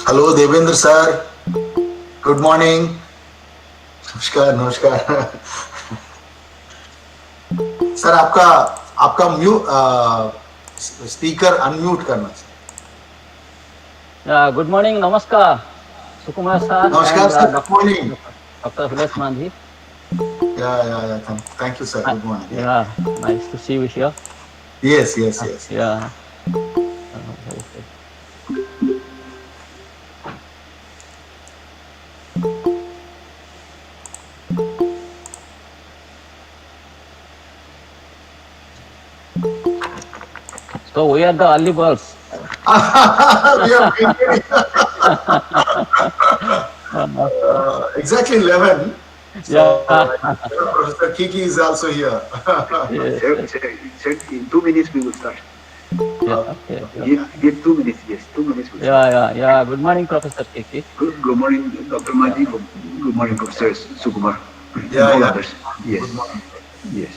Hello Devendra sir, good morning. नमस्कार नमस्कार। Sir आपका आपका स्पीकर अनम्यूट करना sir. Good morning, Namaskar, Sukumar sir नमस्कार and sir, good morning. Dr. Hulesh Manji. या thank you sir, good morning. Yeah, nice to see you here. Yes yes yes. Yeah. So we are the early birds. We are exactly 11. So Professor Kiki is also here. Yes. In 2 minutes we will start. Okay. Give 2 minutes. Yes, 2 minutes. We'll start. Yeah. Good morning, Professor Kiki. Good morning, Dr. Manji. Good morning, Professor Sukumar. Yeah, and all yeah. others. Yes. Good morning. Yes.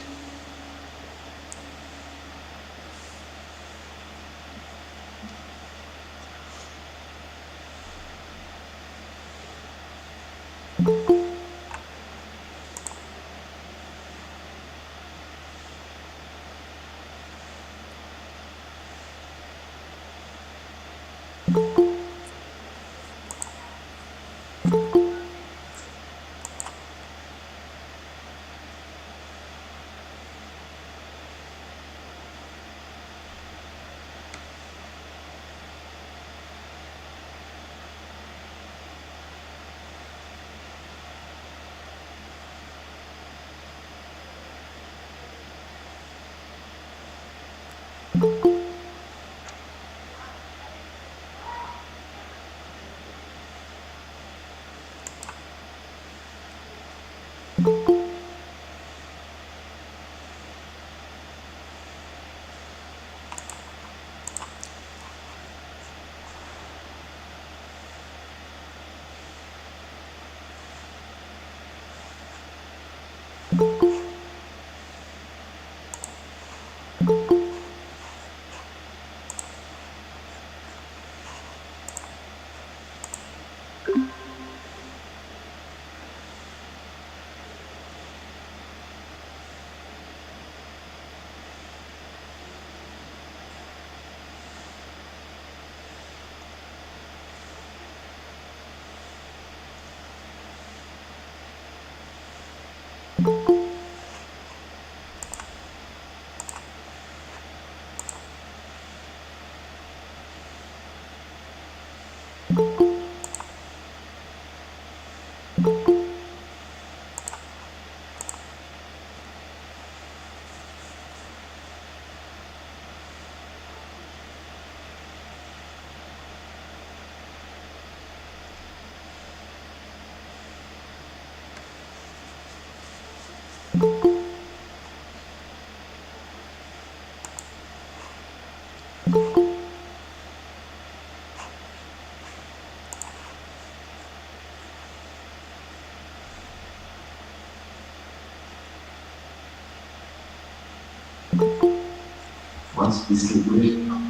Once this liquid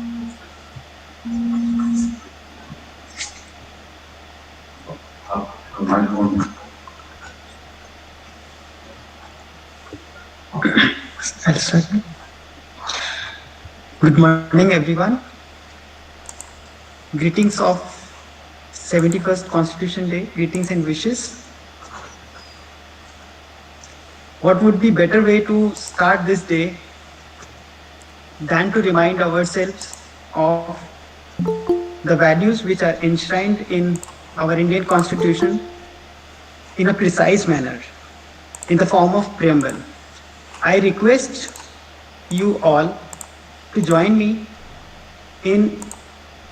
Good morning, everyone. Greetings of 71st Constitution Day. Greetings and wishes. What would be better way to start this day than to remind ourselves of the values which are enshrined in our Indian Constitution in a precise manner, in the form of preamble. I request you all to join me in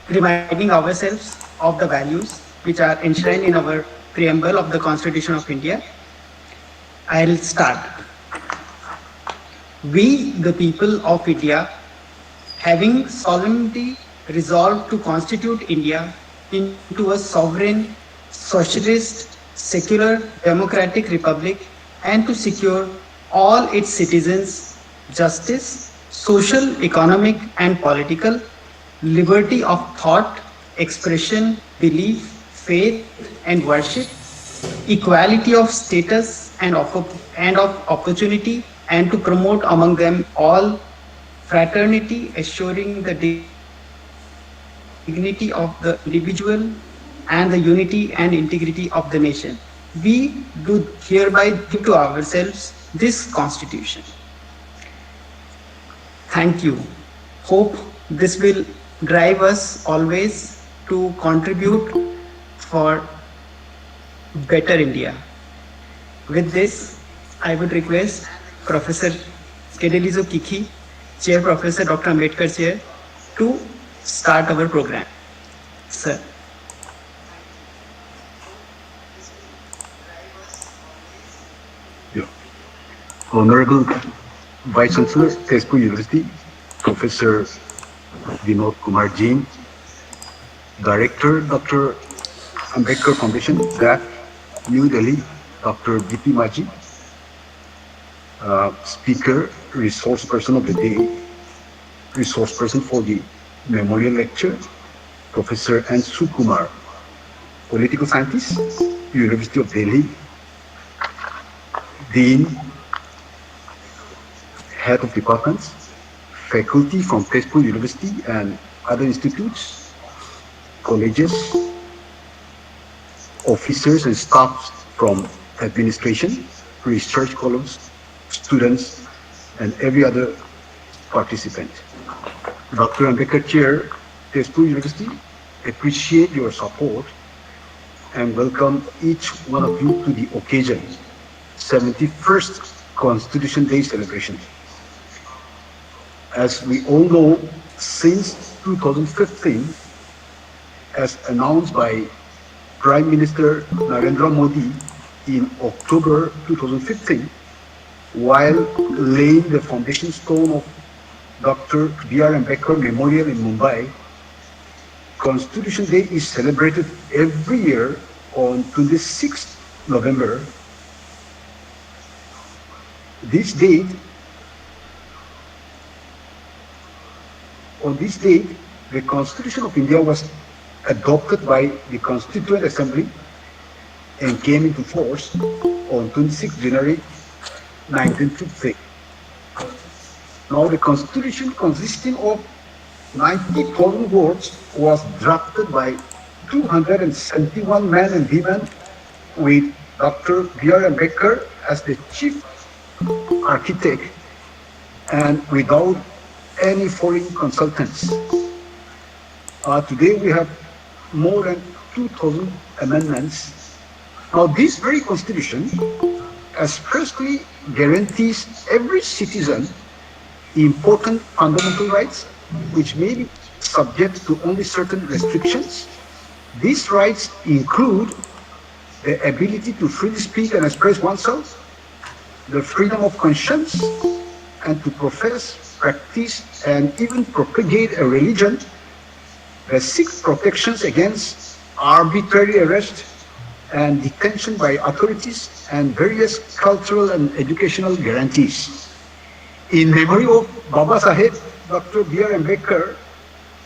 reminding ourselves of the values which are enshrined in our preamble of the Constitution of India. I'll start. We, the people of India, having solemnly resolved to constitute India into a sovereign, socialist, secular, democratic republic and to secure all its citizens justice, social, economic, and political, liberty of thought, expression, belief, faith, and worship, equality of status and of opportunity, and to promote among them all fraternity, assuring the dignity of the individual and the unity and integrity of the nation. We do hereby give to ourselves this Constitution. Thank you. Hope this will drive us always to contribute for better India. With this, I would request Professor Kedelizo Kiki, Chair Professor Dr. Ambedkar Chair, to start our program. Sir. Yeah. Honorable Vice Chancellor, Tezpur University, Professor Vinod Kumar Jain, Director, Dr. Ambedkar Foundation, DAF, New Delhi, Dr. B.P. Maji, Speaker, Resource Person of the Day, Resource Person for the Memorial Lecture, Professor N. Sukumar, Political Scientist, University of Delhi, Dean, Head of Departments, faculty from Tezpur University and other institutes, colleges, officers and staff from administration, research columns, students, and every other participant. Dr. Ambedkar Chair, Tezpur University, appreciate your support and welcome each one of you to the occasion, 71st Constitution Day celebration. As we all know, since 2015, as announced by Prime Minister Narendra Modi in October 2015, while laying the foundation stone of Dr. B.R. Ambedkar Memorial in Mumbai, Constitution Day is celebrated every year on 26th November. This date, on this date, the Constitution of India was adopted by the Constituent Assembly and came into force on 26 January 1950. Now the Constitution, consisting of 90,000 words, was drafted by 271 men and women with Dr. B.R. Ambedkar as the chief architect and without any foreign consultants. Today we have more than 2,000 amendments. Now this very Constitution expressly guarantees every citizen important fundamental rights, which may be subject to only certain restrictions. These rights include the ability to freely speak and express oneself, the freedom of conscience, and to profess, practice, and even propagate a religion, basic protections against arbitrary arrest and detention by authorities, and various cultural and educational guarantees. In memory of Baba Saheb Dr. B.R. Ambedkar,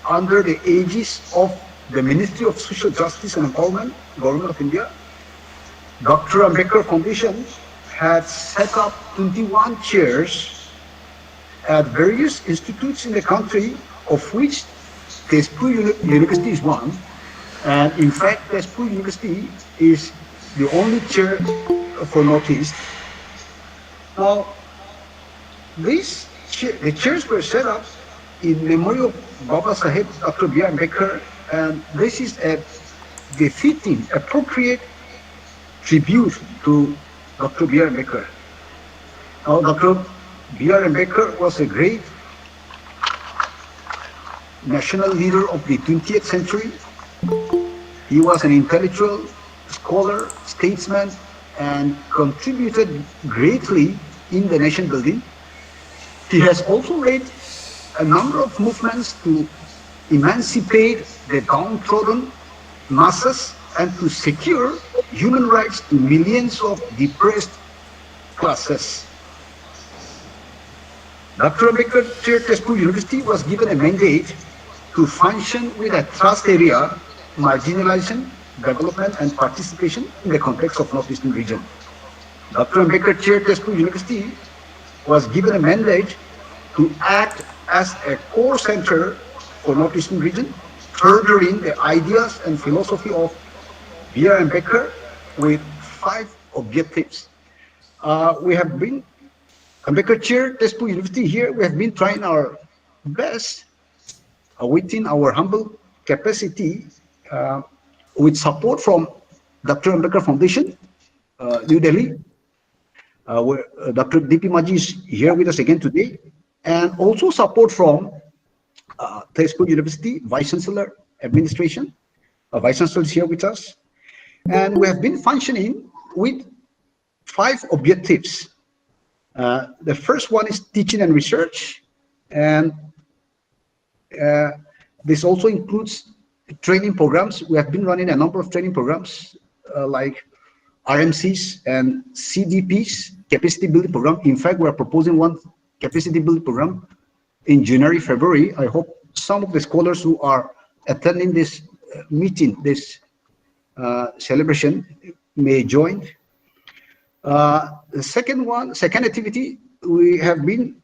under the aegis of the Ministry of Social Justice and Empowerment, Government of India, Dr. Ambedkar Foundation had set up 21 chairs at various institutes in the country, of which Tezpur University is one. And in fact, Tezpur University is the only chair for Northeast. Now, the chairs were set up in memory of Baba Sahib, Dr. B.R. Ambedkar, and this is a befitting, appropriate tribute to Dr. B.R. Ambedkar. Now, Dr. B.R. Ambedkar was a great national leader of the 20th century. He was an intellectual, scholar, statesman, and contributed greatly in the nation building. He has also led a number of movements to emancipate the downtrodden masses and to secure human rights to millions of depressed classes. Dr. Ambedkar Chair Tezpur University was given a mandate to function with a thrust area, marginalization, development, and participation in the context of Northeastern region. Dr. Ambedkar Chair Tezpur University was given a mandate to act as a core center for Northeastern region, furthering the ideas and philosophy of B.R. Ambedkar with 5 objectives. We have been, Ambedkar Chair, Tezpur University here, we have been trying our best within our humble capacity uh, with support from Dr. Ambedkar Foundation, New Delhi, where Dr. D.P. Maji is here with us again today, and also support from Tezpur University Vice Chancellor Administration. Vice Chancellor is here with us. And we have been functioning with 5 objectives. The first one is teaching and research. And this also includes training programs. We have been running a number of training programs like RMCs and CDPs, capacity building program. In fact, we are proposing one capacity building program in January, February. I hope some of the scholars who are attending this meeting, this celebration, may join. The second activity, we have been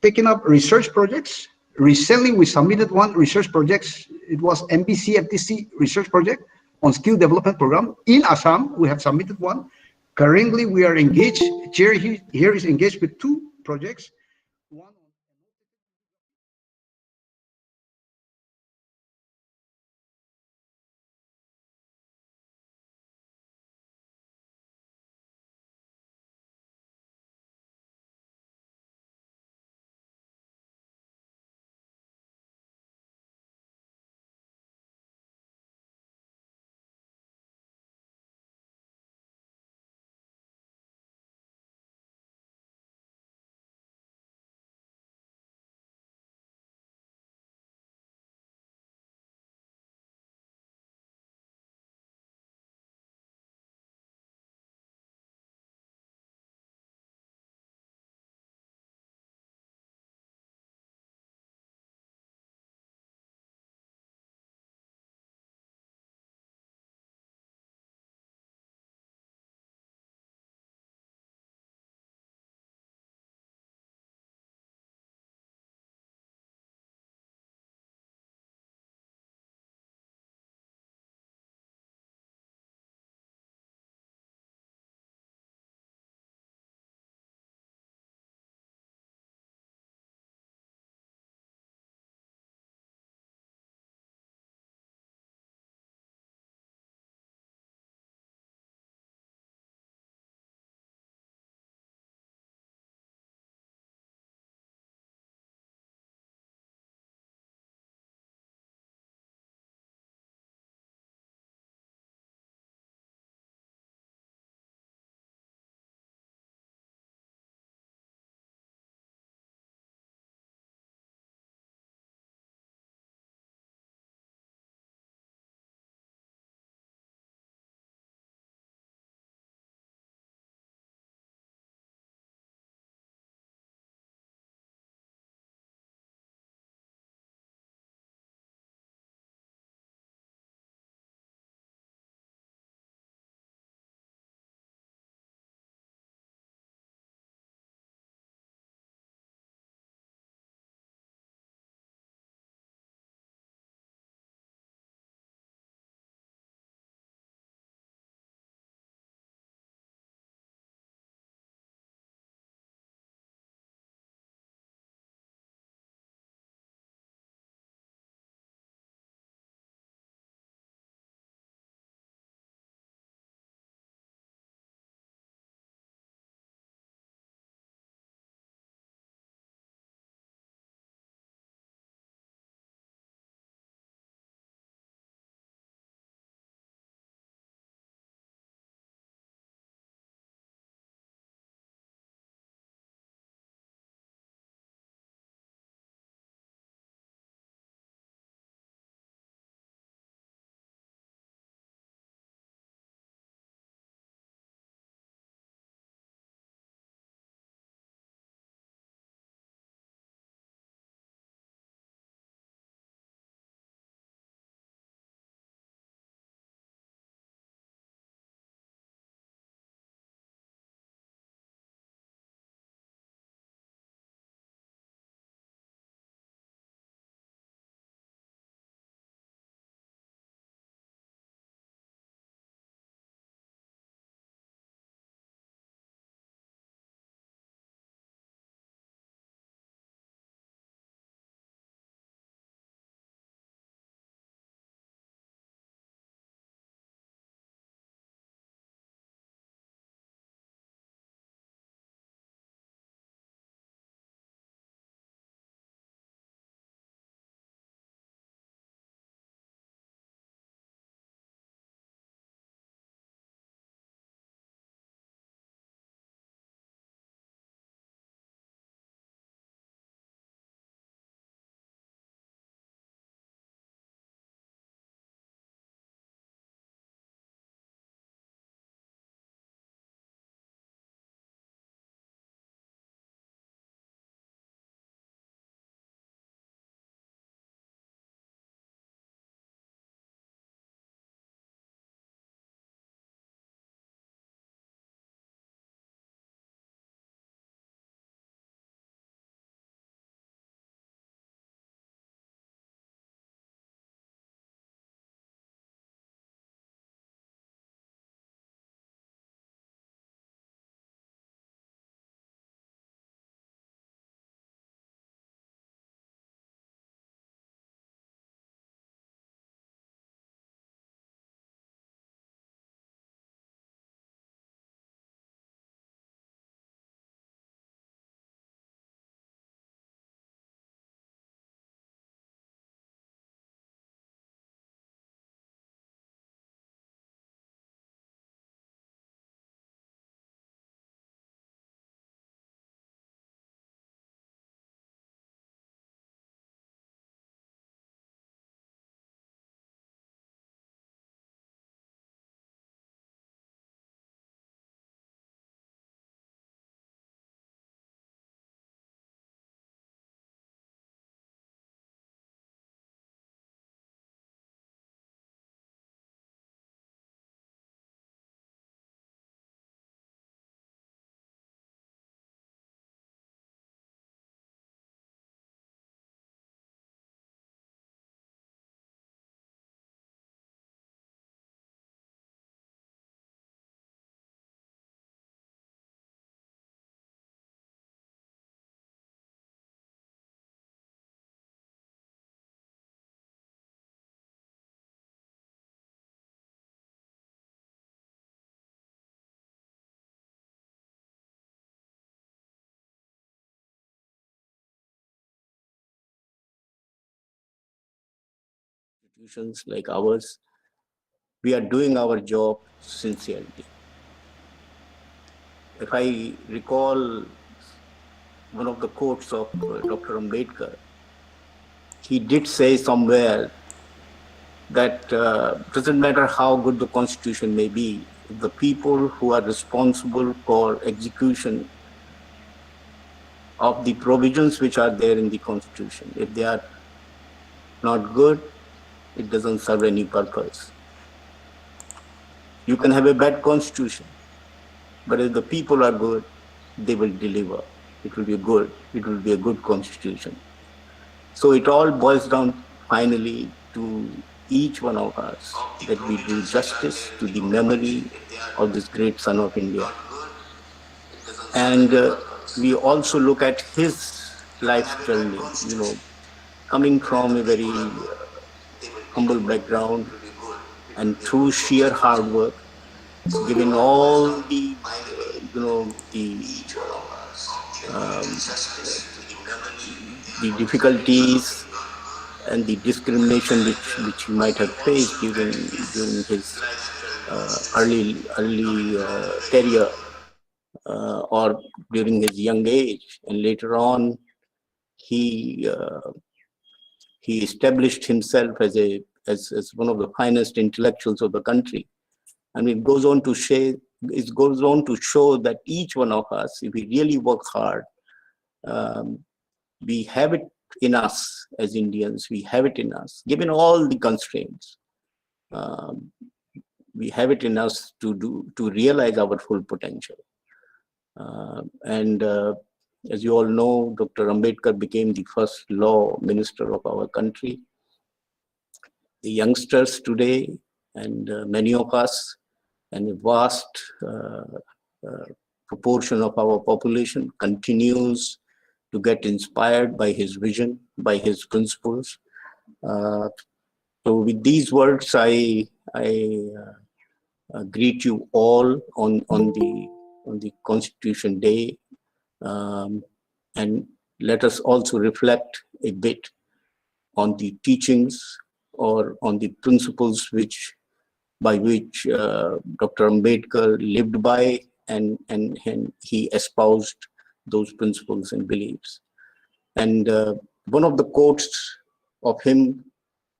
taking up research projects. Recently, we submitted one research project. It was MBCFTC research project on skill development program in Assam. We have submitted one. Currently, we are engaged. Chair here is engaged with 2 projects. One institutions like ours, we are doing our job sincerely. If I recall one of the quotes of Dr. Ambedkar, he did say somewhere that doesn't matter how good the constitution may be, if the people who are responsible for execution of the provisions which are there in the constitution, if they are not good, it doesn't serve any purpose. You can have a bad constitution, but if the people are good, they will deliver. It will be good. It will be a good constitution. So it all boils down finally to each one of us that we do justice to the memory of this great son of India. And we also look at his life's journey, coming from a very humble background and through sheer hard work, given all um, the difficulties and the discrimination which he might have faced during his early career or during his young age, and later on he established himself as one of the finest intellectuals of the country. And it goes on to show that each one of us, if we really work hard, we have it in us as Indians. We have it in us, given all the constraints. We have it in us to realize our full potential. And as you all know, Dr. Ambedkar became the first law minister of our country. The youngsters today, and many of us, and a vast proportion of our population continues to get inspired by his vision, by his principles. So with these words, I greet you all on the Constitution Day, and let us also reflect a bit on the teachings or on the principles by which Dr. Ambedkar lived by, and he espoused those principles and beliefs. And one of the quotes of him,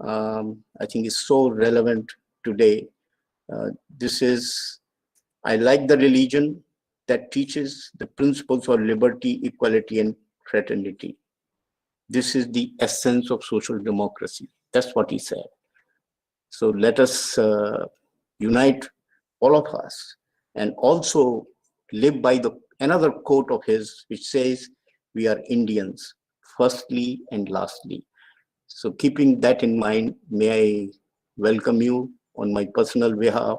I think, is so relevant today. This is, "I like the religion that teaches the principles of liberty, equality, and fraternity. This is the essence of social democracy." That's what he said. So let us unite, all of us, and also live by another quote of his, which says, "We are Indians, firstly and lastly." So keeping that in mind, may I welcome you on my personal behalf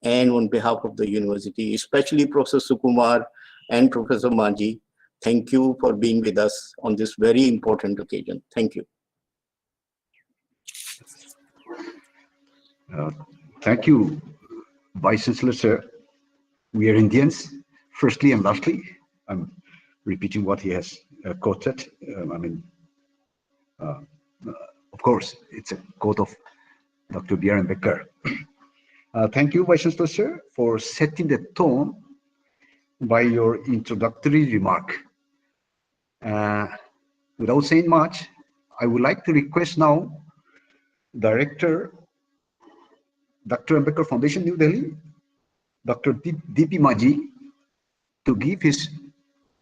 and on behalf of the university, especially Professor Sukumar and Professor Manji. Thank you for being with us on this very important occasion. Thank you. Thank you, Vice Chancellor, sir. We are Indians, firstly and lastly. I'm repeating what he has quoted. Of course, it's a quote of Dr. B.R. Ambedkar. Thank you, Vice Chancellor, sir, for setting the tone by your introductory remark. Without saying much, I would like to request now Director, Dr. Ambedkar Foundation, New Delhi, Dr. D.P. Maji, to give his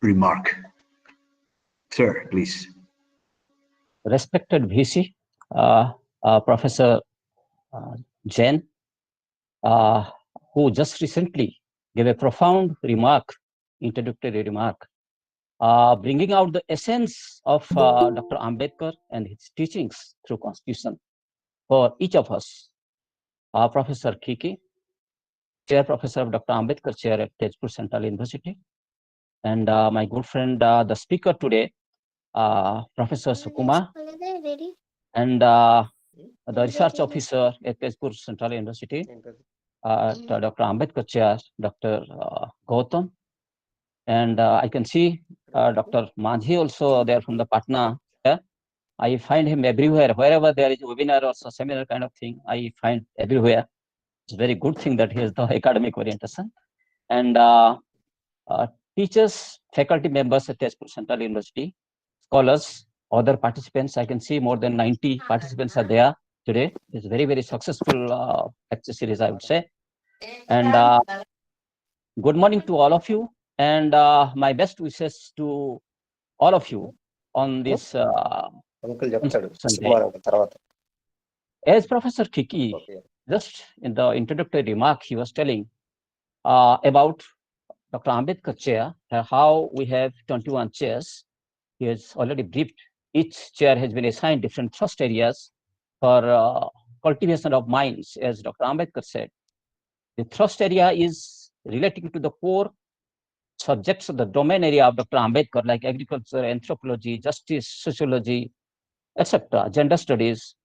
remark. Sir, please. Respected VC, Professor Jain, who just recently gave a profound remark, introductory remark, bringing out the essence of Dr. Ambedkar and his teachings through Constitution for each of us. Professor Kiki, Chair Professor of Dr. Ambedkar Chair at Tezpur Central University, and my good friend, the speaker today, Professor Sukumar, and the research officer at Tezpur Central University, Dr. Ambedkar Chair, Dr. Gautam, and I can see Dr. Manji also there from the Patna, I find him everywhere. Wherever there is a webinar or seminar kind of thing, I find everywhere. It's a very good thing that he has the academic orientation. And teachers, faculty members at Tezpur Central University, scholars, other participants, I can see more than 90 participants are there today. It's a very, very successful lecture series, I would say. And good morning to all of you. And my best wishes to all of you on this Sunday. As Professor Kiki, just in the introductory remark, he was telling about Dr. Ambedkar chair, how we have 21 chairs. He has already briefed. Each chair has been assigned different thrust areas for cultivation of minds, as Dr. Ambedkar said. The thrust area is relating to the core subjects of the domain area of Dr. Ambedkar, like agriculture, anthropology, justice, sociology, etc., gender studies.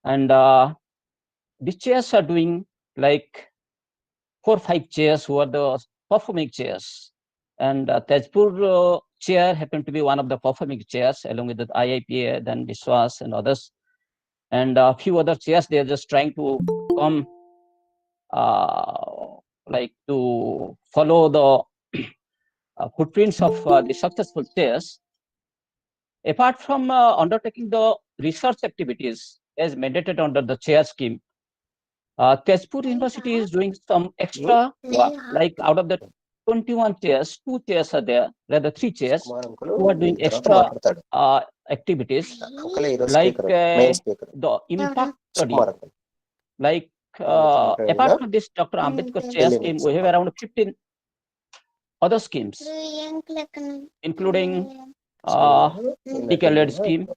And the chairs are doing like 4 or 5 chairs who are the performing chairs. And Tezpur chair happened to be one of the performing chairs, along with the IIPA, then Biswas and others. And a few other chairs, they are just trying to come, like to follow the footprints of the successful chairs. Apart from undertaking the research activities as mandated under the chair scheme, Tezpur University is doing some extra work, like out of the 21 chairs, 2 chairs are there, rather 3 chairs, who are doing extra activities, like the impact study. Like apart from this Dr. Ambedkar chair scheme, we have around 15 other schemes, including declared scheme,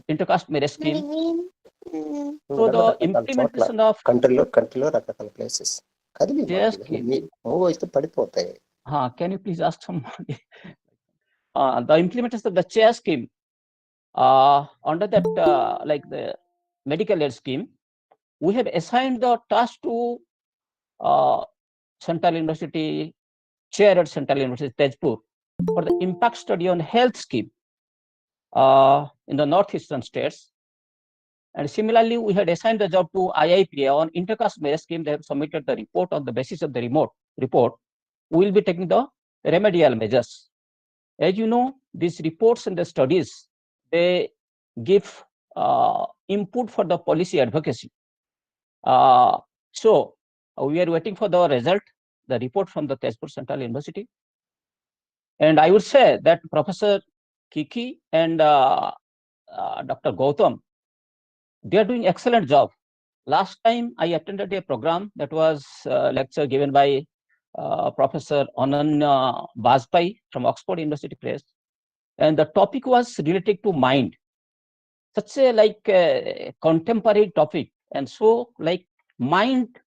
intercaste marriage scheme. So the implementation of places. chair scheme. Can you please ask somebody? The implementation of the chair scheme under that, like the medical aid scheme, we have assigned the task to Central University, chair at Central University, Tezpur, for the impact study on health scheme in the northeastern states. And similarly, we had assigned the job to IIPA on intercaste marriage scheme. They have submitted the report. On the basis of the report, we will be taking the remedial measures. As you know, these reports and the studies, they give input for the policy advocacy. So we are waiting for the result, the report from the Tezpur Central University. And I would say that Professor Kiki and Dr. Gautam, they are doing excellent job. Last time I attended a program that was a lecture given by Professor Ananya Bajpai from Oxford University Press, and the topic was related to mind. Such a like contemporary topic, and so like mind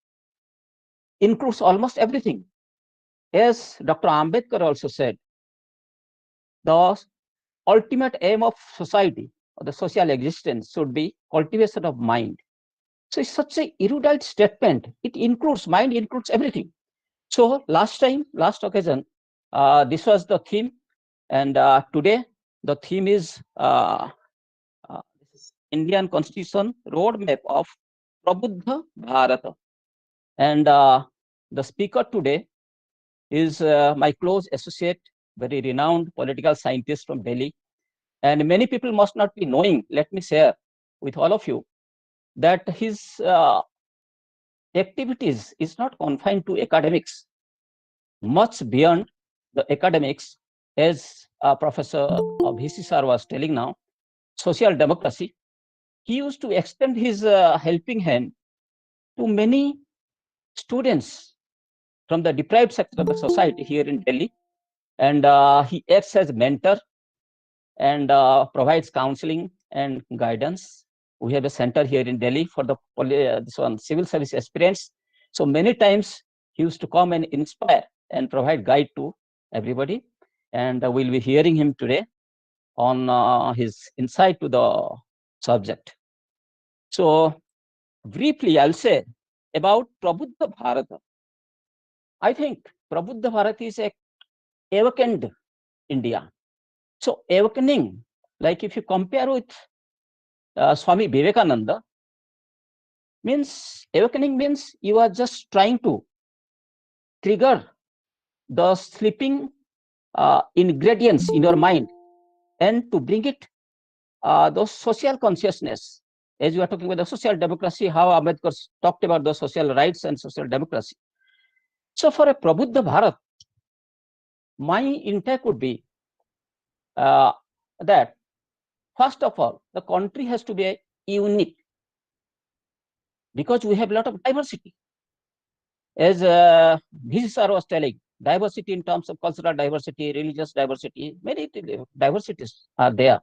includes almost everything. As Dr. Ambedkar also said, the ultimate aim of society or the social existence should be cultivation of mind. So it's such a erudite statement. It includes mind, includes everything. So last occasion, this was the theme, and today the theme is Indian Constitution Roadmap of Prabuddha Bharata. And the speaker today is my close associate, very renowned political scientist from Delhi. And many people must not be knowing, let me share with all of you, that his activities is not confined to academics, much beyond the academics, as Professor VC Sir was telling now, social democracy. He used to extend his helping hand to many students from the deprived sector of the society here in Delhi. And he acts as mentor and provides counseling and guidance. We have a center here in Delhi for the civil service aspirants. So many times he used to come and inspire and provide guide to everybody. And we'll be hearing him today on his insight to the subject. So briefly, I'll say about Prabuddha Bharata. I think Prabuddha Bharata is a awakened India. So awakening Like if you compare with Swami Vivekananda, means awakening means you are just trying to trigger the sleeping ingredients in your mind and to bring it the social consciousness. As you are talking about the social democracy, how Ambedkar talked about the social rights and social democracy. So for a Prabuddha Bharat, my intake would be that first of all, the country has to be unique because we have a lot of diversity. As VC sir was telling, diversity in terms of cultural diversity, religious diversity, many diversities are there.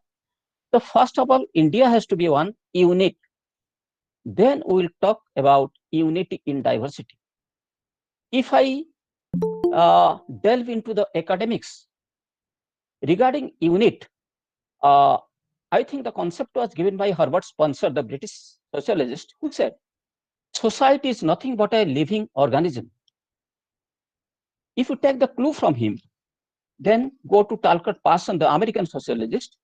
So first of all, India has to be one unique. Then we will talk about unity in diversity. If I delve into the academics regarding unit, I think the concept was given by Herbert Spencer, the British sociologist, who said, society is nothing but a living organism. If you take the clue from him, then go to Talcott Parson, the American sociologist.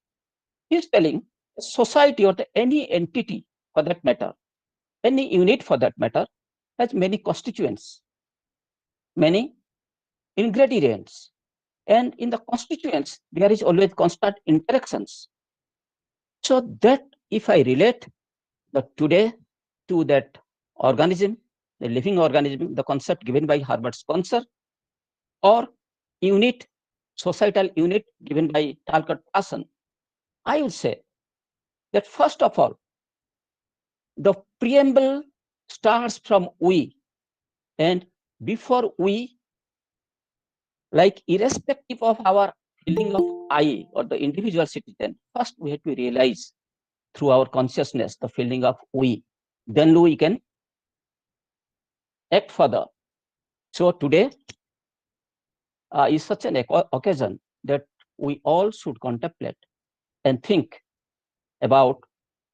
He's telling society or any entity for that matter, any unit for that matter, has many constituents, many ingredients. And in the constituents, there is always constant interactions. So that if I relate the today to that organism, the living organism, the concept given by Herbert Spencer, or unit, societal unit given by Talcott Parson, I would say that first of all, the preamble starts from we, and before we, like irrespective of our feeling of I or the individual citizen, first we have to realize through our consciousness the feeling of we. Then we can act further. So today is such an occasion that we all should contemplate and think about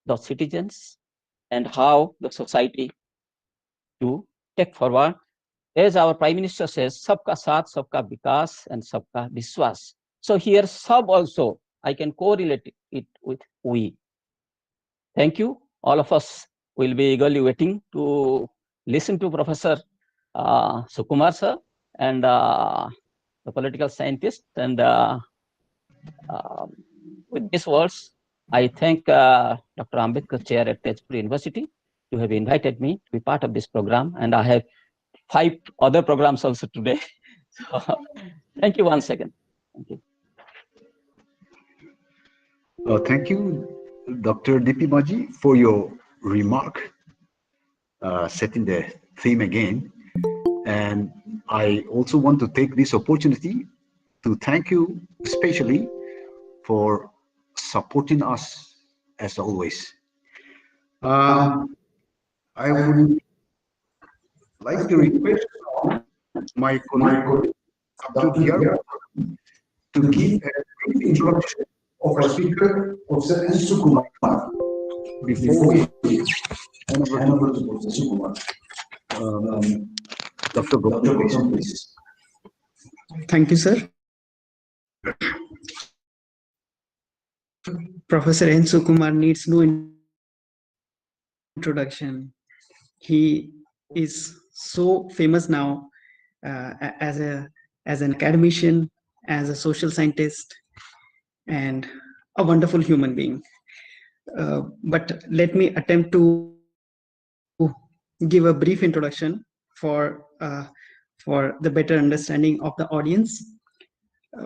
the citizens and how the society to take forward. As our Prime Minister says, sabka saath, sabka vikas, and sabka vishwas. So here, sub also, I can correlate it with we. Thank you. All of us will be eagerly waiting to listen to Professor Sukumar sir and the political scientist. And with these words, I thank Dr. Ambedkar Chair at Tezpur University to have invited me to be part of this program. And I have 5 other programs also today. So, thank you once again. Thank you. Thank you, Dr. Dipi Maji, for your remark, setting the theme again. And I also want to take this opportunity to thank you especially for supporting us as always. I would like to request my colleague, Dr. Diyar, to give a brief introduction of our speaker, Professor N. Sukumar, before we hand over to Professor Sukumar. Dr. Gautam, please. Thank you, sir. Professor N. Sukumar needs no introduction. He is so famous now as an academician, as a social scientist, and a wonderful human being. But let me attempt to give a brief introduction for the better understanding of the audience.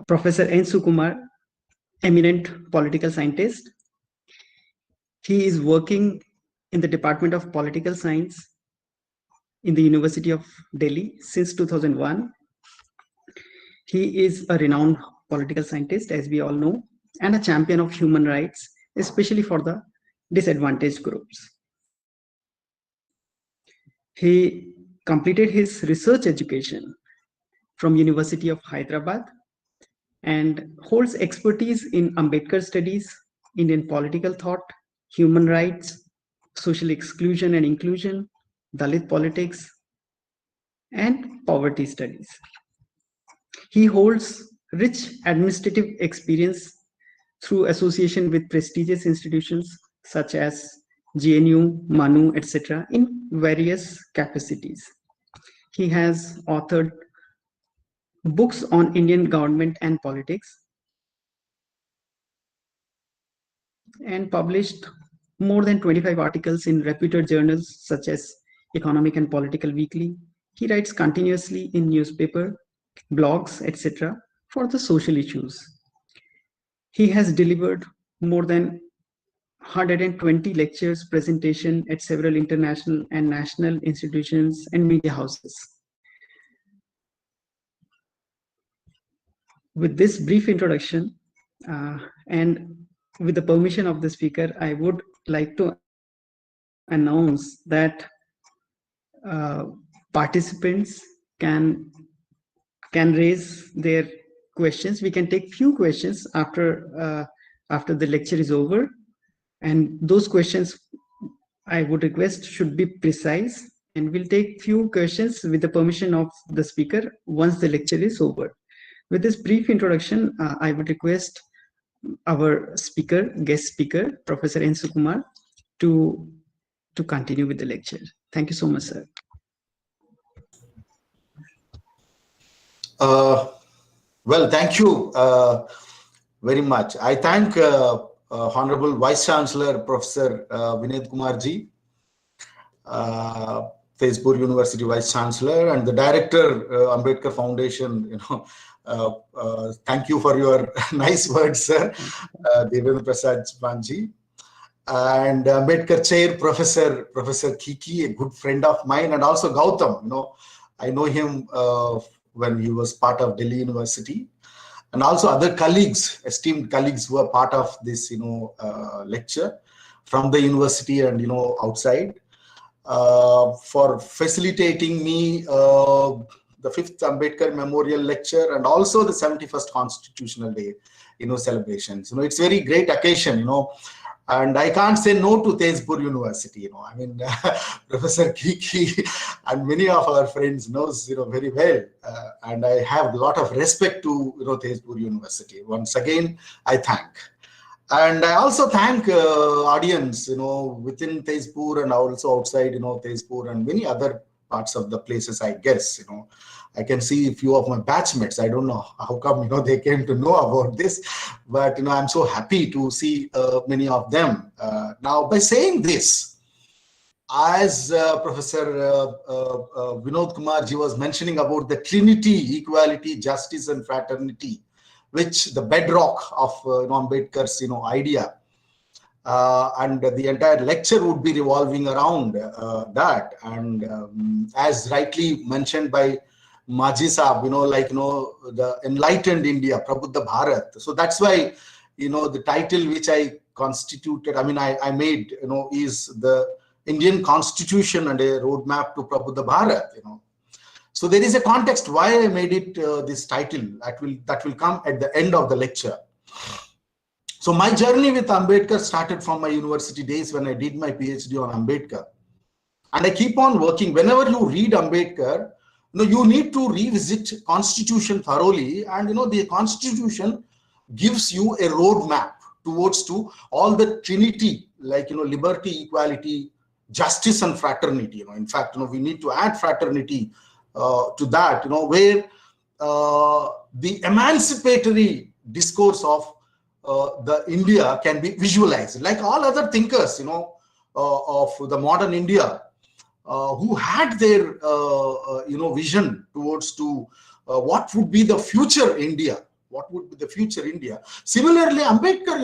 Professor N. Sukumar, eminent political scientist. He is working in the Department of Political Science in the University of Delhi since 2001. He is a renowned political scientist, as we all know, and a champion of human rights, especially for the disadvantaged groups. He completed his research education from University of Hyderabad and holds expertise in Ambedkar studies, Indian political thought, human rights, social exclusion and inclusion, Dalit politics, and poverty studies. He holds rich administrative experience through association with prestigious institutions such as GNU, MANU, etc. in various capacities. He has authored books on Indian government and politics and published more than 25 articles in reputed journals such as Economic and Political Weekly. He writes continuously in newspaper, blogs, etc. for the social issues. He has delivered more than 120 lectures, presentation at several international and national institutions and media houses. With this brief introduction and with the permission of the speaker, I would like to announce that participants can raise their questions. We can take few questions after the lecture is over, and those questions I would request should be precise, and we'll take few questions with the permission of the speaker once the lecture is over. With this brief introduction, I would request our guest speaker, Professor N. Sukumar, to continue with the lecture. Thank you so much, sir. Well, thank you very much. I thank Honorable Vice Chancellor Professor Vinod Kumar ji, Tezpur University Vice Chancellor, and the Director Ambedkar Foundation. Thank you for your nice words, sir, Devendra Prasad Banji. And Ambedkar Chair Professor Kiki, a good friend of mine, and also Gautam. I know him when he was part of Delhi University, and also other colleagues, esteemed colleagues who are part of this, lecture from the university and outside, for facilitating me the 5th Ambedkar Memorial Lecture and also the 71st Constitutional Day, celebrations. It's very great occasion, and I can't say no to Tezpur University. I mean, Professor Kiki and many of our friends knows, very well, and I have a lot of respect to, Tezpur University. Once again, I thank. And I also thank audience, within Tezpur and also outside, Tezpur and many other parts of the places, I guess, I can see a few of my batchmates. I don't know how come, they came to know about this, but, I'm so happy to see many of them. Now, by saying this, as Professor Vinod Kumar ji was mentioning about the Trinity, equality, justice, and fraternity, which the bedrock of Ambedkar's, idea, and the entire lecture would be revolving around that. And as rightly mentioned by Maji Saab, the enlightened India, Prabuddha Bharat. So that's why, the title which I constituted, I made, is the Indian Constitution and a Roadmap to Prabuddha Bharat, So there is a context why I made it this title that will come at the end of the lecture. So my journey with Ambedkar started from my university days when I did my PhD on Ambedkar. And I keep on working. Whenever you read Ambedkar, you need to revisit Constitution thoroughly, and the Constitution gives you a roadmap towards to all the Trinity, like liberty, equality, justice, and fraternity. In fact, we need to add fraternity to that. Where the emancipatory discourse of the India can be visualized, like all other thinkers, of the modern India. Who had their vision towards to what would be the future India, Similarly, Ambedkar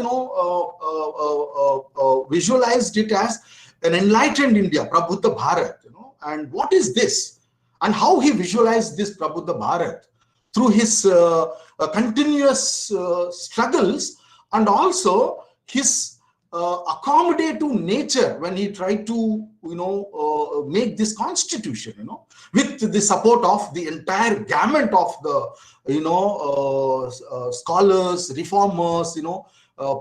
visualized it as an enlightened India, Prabuddha Bharat. And what is this, and how he visualized this Prabuddha Bharat through his continuous struggles, and also his accommodative nature when he tried to make this constitution, with the support of the entire gamut of the scholars, reformers,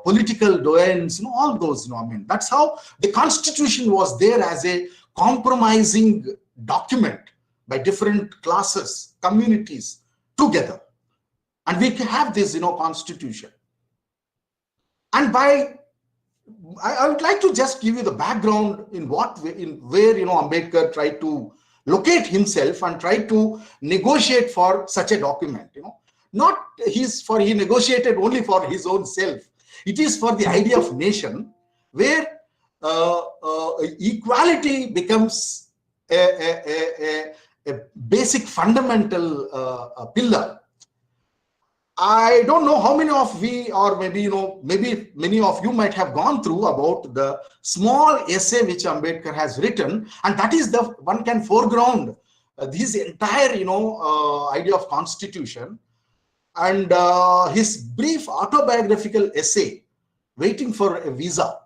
political doyens, all those. That's how the constitution was there as a compromising document by different classes, communities together, and we can have this constitution. And I would like to just give you the background in where Ambedkar tried to locate himself and tried to negotiate for such a document. Not he negotiated only for his own self. It is for the idea of nation, where equality becomes a basic fundamental pillar. I don't know how many of we, or maybe many of you might have gone through about the small essay which Ambedkar has written, and that is the one can foreground this entire idea of constitution, and his brief autobiographical essay, Waiting for a Visa,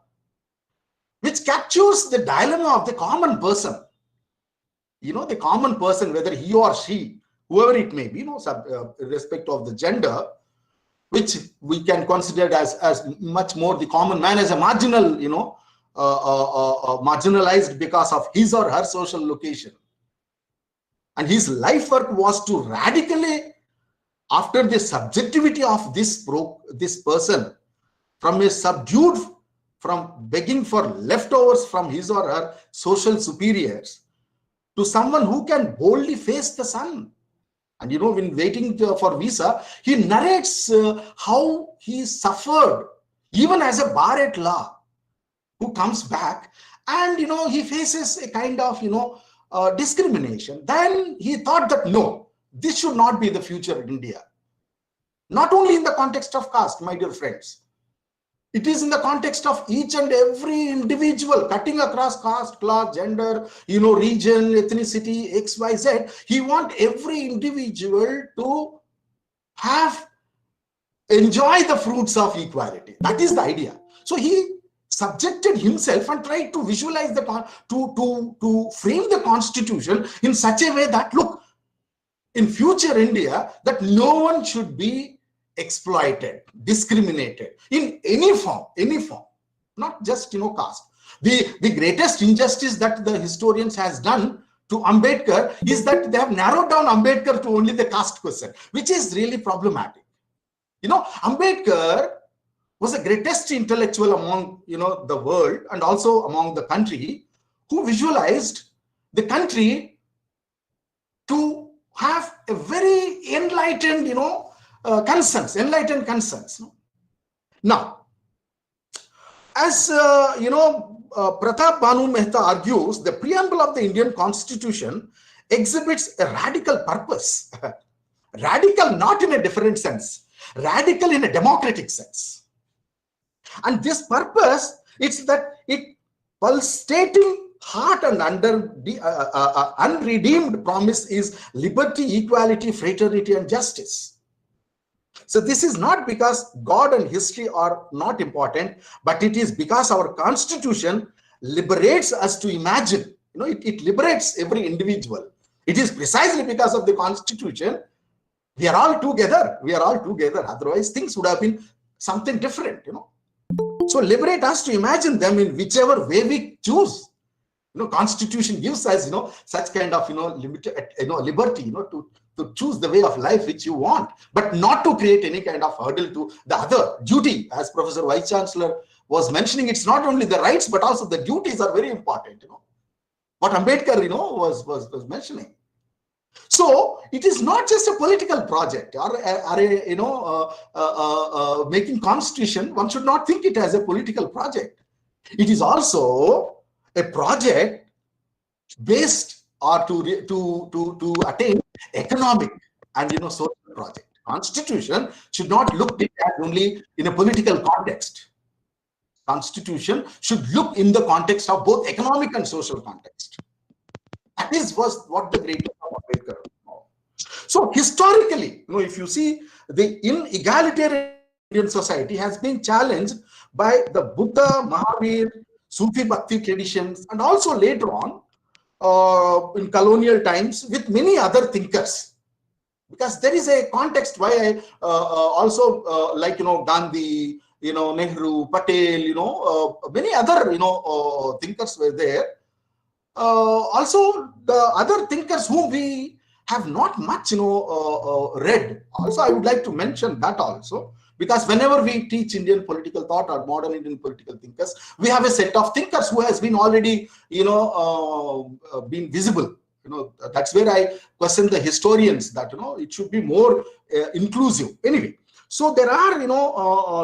which captures the dilemma of the common person. The common person, whether he or she, whoever it may be, irrespective of the gender, which we can consider as much more the common man as a marginal, marginalized because of his or her social location. And his life work was to radically, after the subjectivity of this person, from begging for leftovers from his or her social superiors, to someone who can boldly face the sun. And when waiting for visa, he narrates how he suffered, even as a bar at law, who comes back, and he faces a kind of discrimination. Then he thought that no, this should not be the future in India. Not only in the context of caste, my dear friends. It is in the context of each and every individual, cutting across caste, class, gender, region, ethnicity, X, Y, Z. He wants every individual to enjoy the fruits of equality. That is the idea. So he subjected himself and tried to visualize to frame the constitution in such a way that, look, in future India, that no one should be exploited, discriminated in any form, not just caste. The greatest injustice that the historians has done to Ambedkar is that they have narrowed down Ambedkar to only the caste question, which is really problematic. Ambedkar was the greatest intellectual among the world and also among the country, who visualized the country to have a very enlightened enlightened concerns. Now, as Pratap Banu Mehta argues, the preamble of the Indian Constitution exhibits a radical purpose. Radical not in a different sense, radical in a democratic sense. And this purpose, it's that it pulsating heart and unredeemed promise is liberty, equality, fraternity, and justice. So this is not because God and history are not important, but it is because our constitution liberates us to imagine. It liberates every individual. It is precisely because of the constitution we are all together. Otherwise, things would have been something different. So liberate us to imagine them in whichever way we choose. Constitution gives us such kind of limited liberty to choose the way of life which you want, but not to create any kind of hurdle to the other duty. As Professor Vice Chancellor was mentioning, it's not only the rights but also the duties are very important. What Ambedkar was mentioning. So it is not just a political project or making constitution. One should not think it as a political project. It is also a project based or to attain economic and social project. Constitution should not look at only in a political context. Constitution should look in the context of both economic and social context. That was what the greatness of Ambedkar. So historically, if you see, the egalitarian Indian society has been challenged by the Buddha, Mahavir, Sufi Bhakti traditions, and also later on in colonial times with many other thinkers. Because there is a context why I also like Gandhi, Nehru, Patel, many other thinkers were there. Also the other thinkers whom we have not much read. Also I would like to mention that also, Because whenever we teach Indian political thought or modern Indian political thinkers, we have a set of thinkers who has been already, been visible. That's where I question the historians that, it should be more inclusive. Anyway, so there are,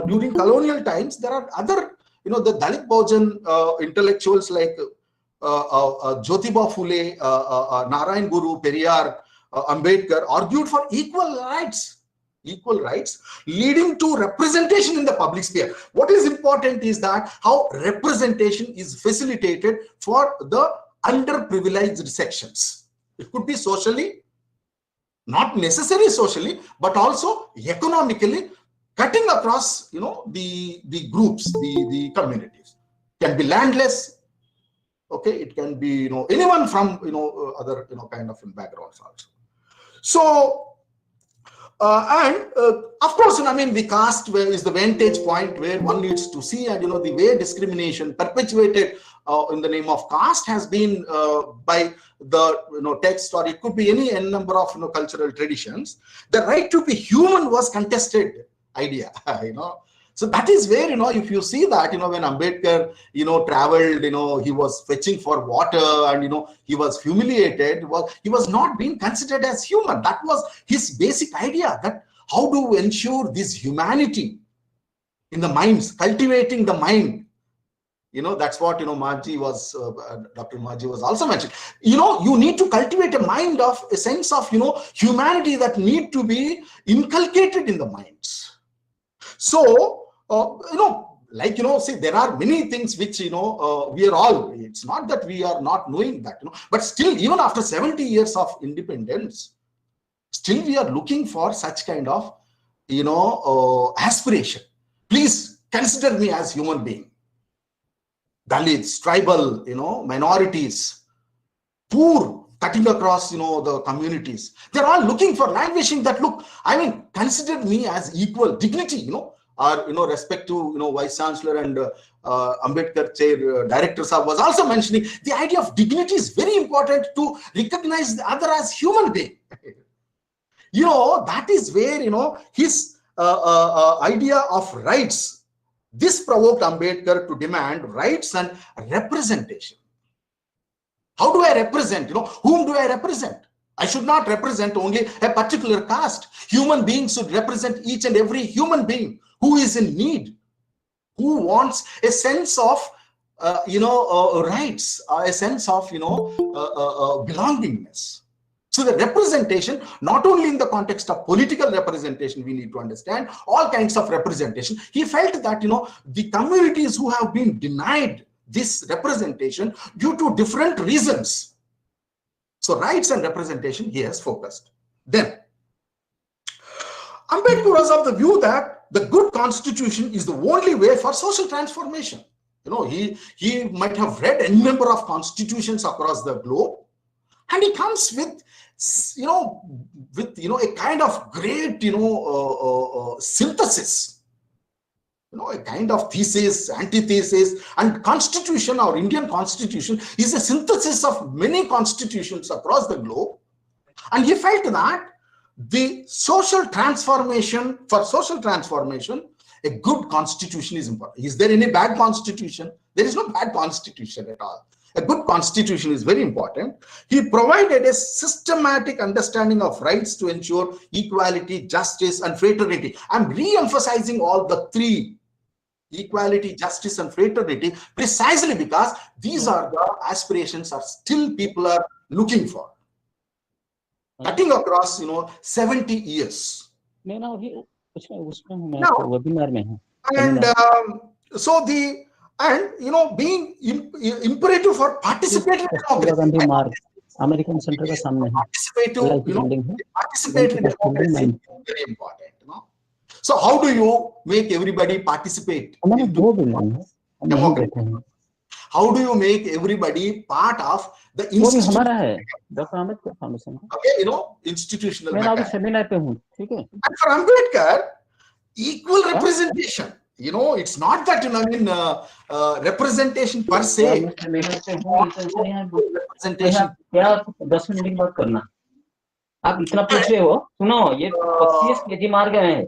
during colonial times, there are other, the Dalit Bahujan intellectuals like Jyotiba Phule, Narayan Guru, Periyar, Ambedkar argued for equal rights, leading to representation in the public sphere. What is important is that how representation is facilitated for the underprivileged sections. It could be socially, not necessarily socially, but also economically, cutting across, the groups, the communities. It can be landless. Okay, it can be, anyone from, other, kind of backgrounds also. So, of course, the caste is the vantage point where one needs to see, and the way discrimination perpetuated in the name of caste has been by the text, or it could be any number of cultural traditions. The right to be human was contested idea, So that is where, if you see that, when Ambedkar, traveled, he was fetching for water and, he was humiliated, he was not being considered as human. That was his basic idea, that how to ensure this humanity in the minds, cultivating the mind. That's what, Marji was, Dr. Marji was also mentioned. You need to cultivate a mind of a sense of, humanity that need to be inculcated in the minds. So, see, there are many things which, we are all, it's not that we are not knowing that, but still, even after 70 years of independence, still we are looking for such kind of, aspiration. Please consider me as human being. Dalits, tribal, minorities, poor, cutting across, the communities. They're all looking for, languishing that, look, consider me as equal, dignity, or, respect to, Vice Chancellor and Ambedkar Chair Director Sahab was also mentioning the idea of dignity is very important to recognize the other as human being. That is where, his idea of rights, this provoked Ambedkar to demand rights and representation. How do I represent? Whom do I represent? I should not represent only a particular caste. Human beings should represent each and every human being who is in need, who wants a sense of, rights, a sense of, belongingness. So the representation, not only in the context of political representation, we need to understand all kinds of representation. He felt that, the communities who have been denied this representation due to different reasons. So rights and representation, he has focused. Then, Ambedkar was of the view that the good constitution is the only way for social transformation. He might have read a number of constitutions across the globe, and he comes with, a kind of great, synthesis. A kind of thesis, antithesis, and constitution, our Indian constitution, is a synthesis of many constitutions across the globe. And he felt that the social transformation, a good constitution is important. Is there any bad constitution? There is no bad constitution at all. A good constitution is very important. He provided a systematic understanding of rights to ensure equality, justice, and fraternity. I'm re-emphasizing all the three: equality, justice, and fraternity, precisely because these are the aspirations are still people are looking for. Cutting across, 70 years. Now, and so the, and being imperative for participating in democracy. American Center का सामने है. Participatory democracy is very important. So how do you make everybody participate in democracy? How do you make everybody part of the institution? Okay, institutional. And for Ambedkar, equal representation. It's not that representation per se. Representation. आप इतना पूछ रहे हो, सुनो, ये 25 kg मार गए हैं,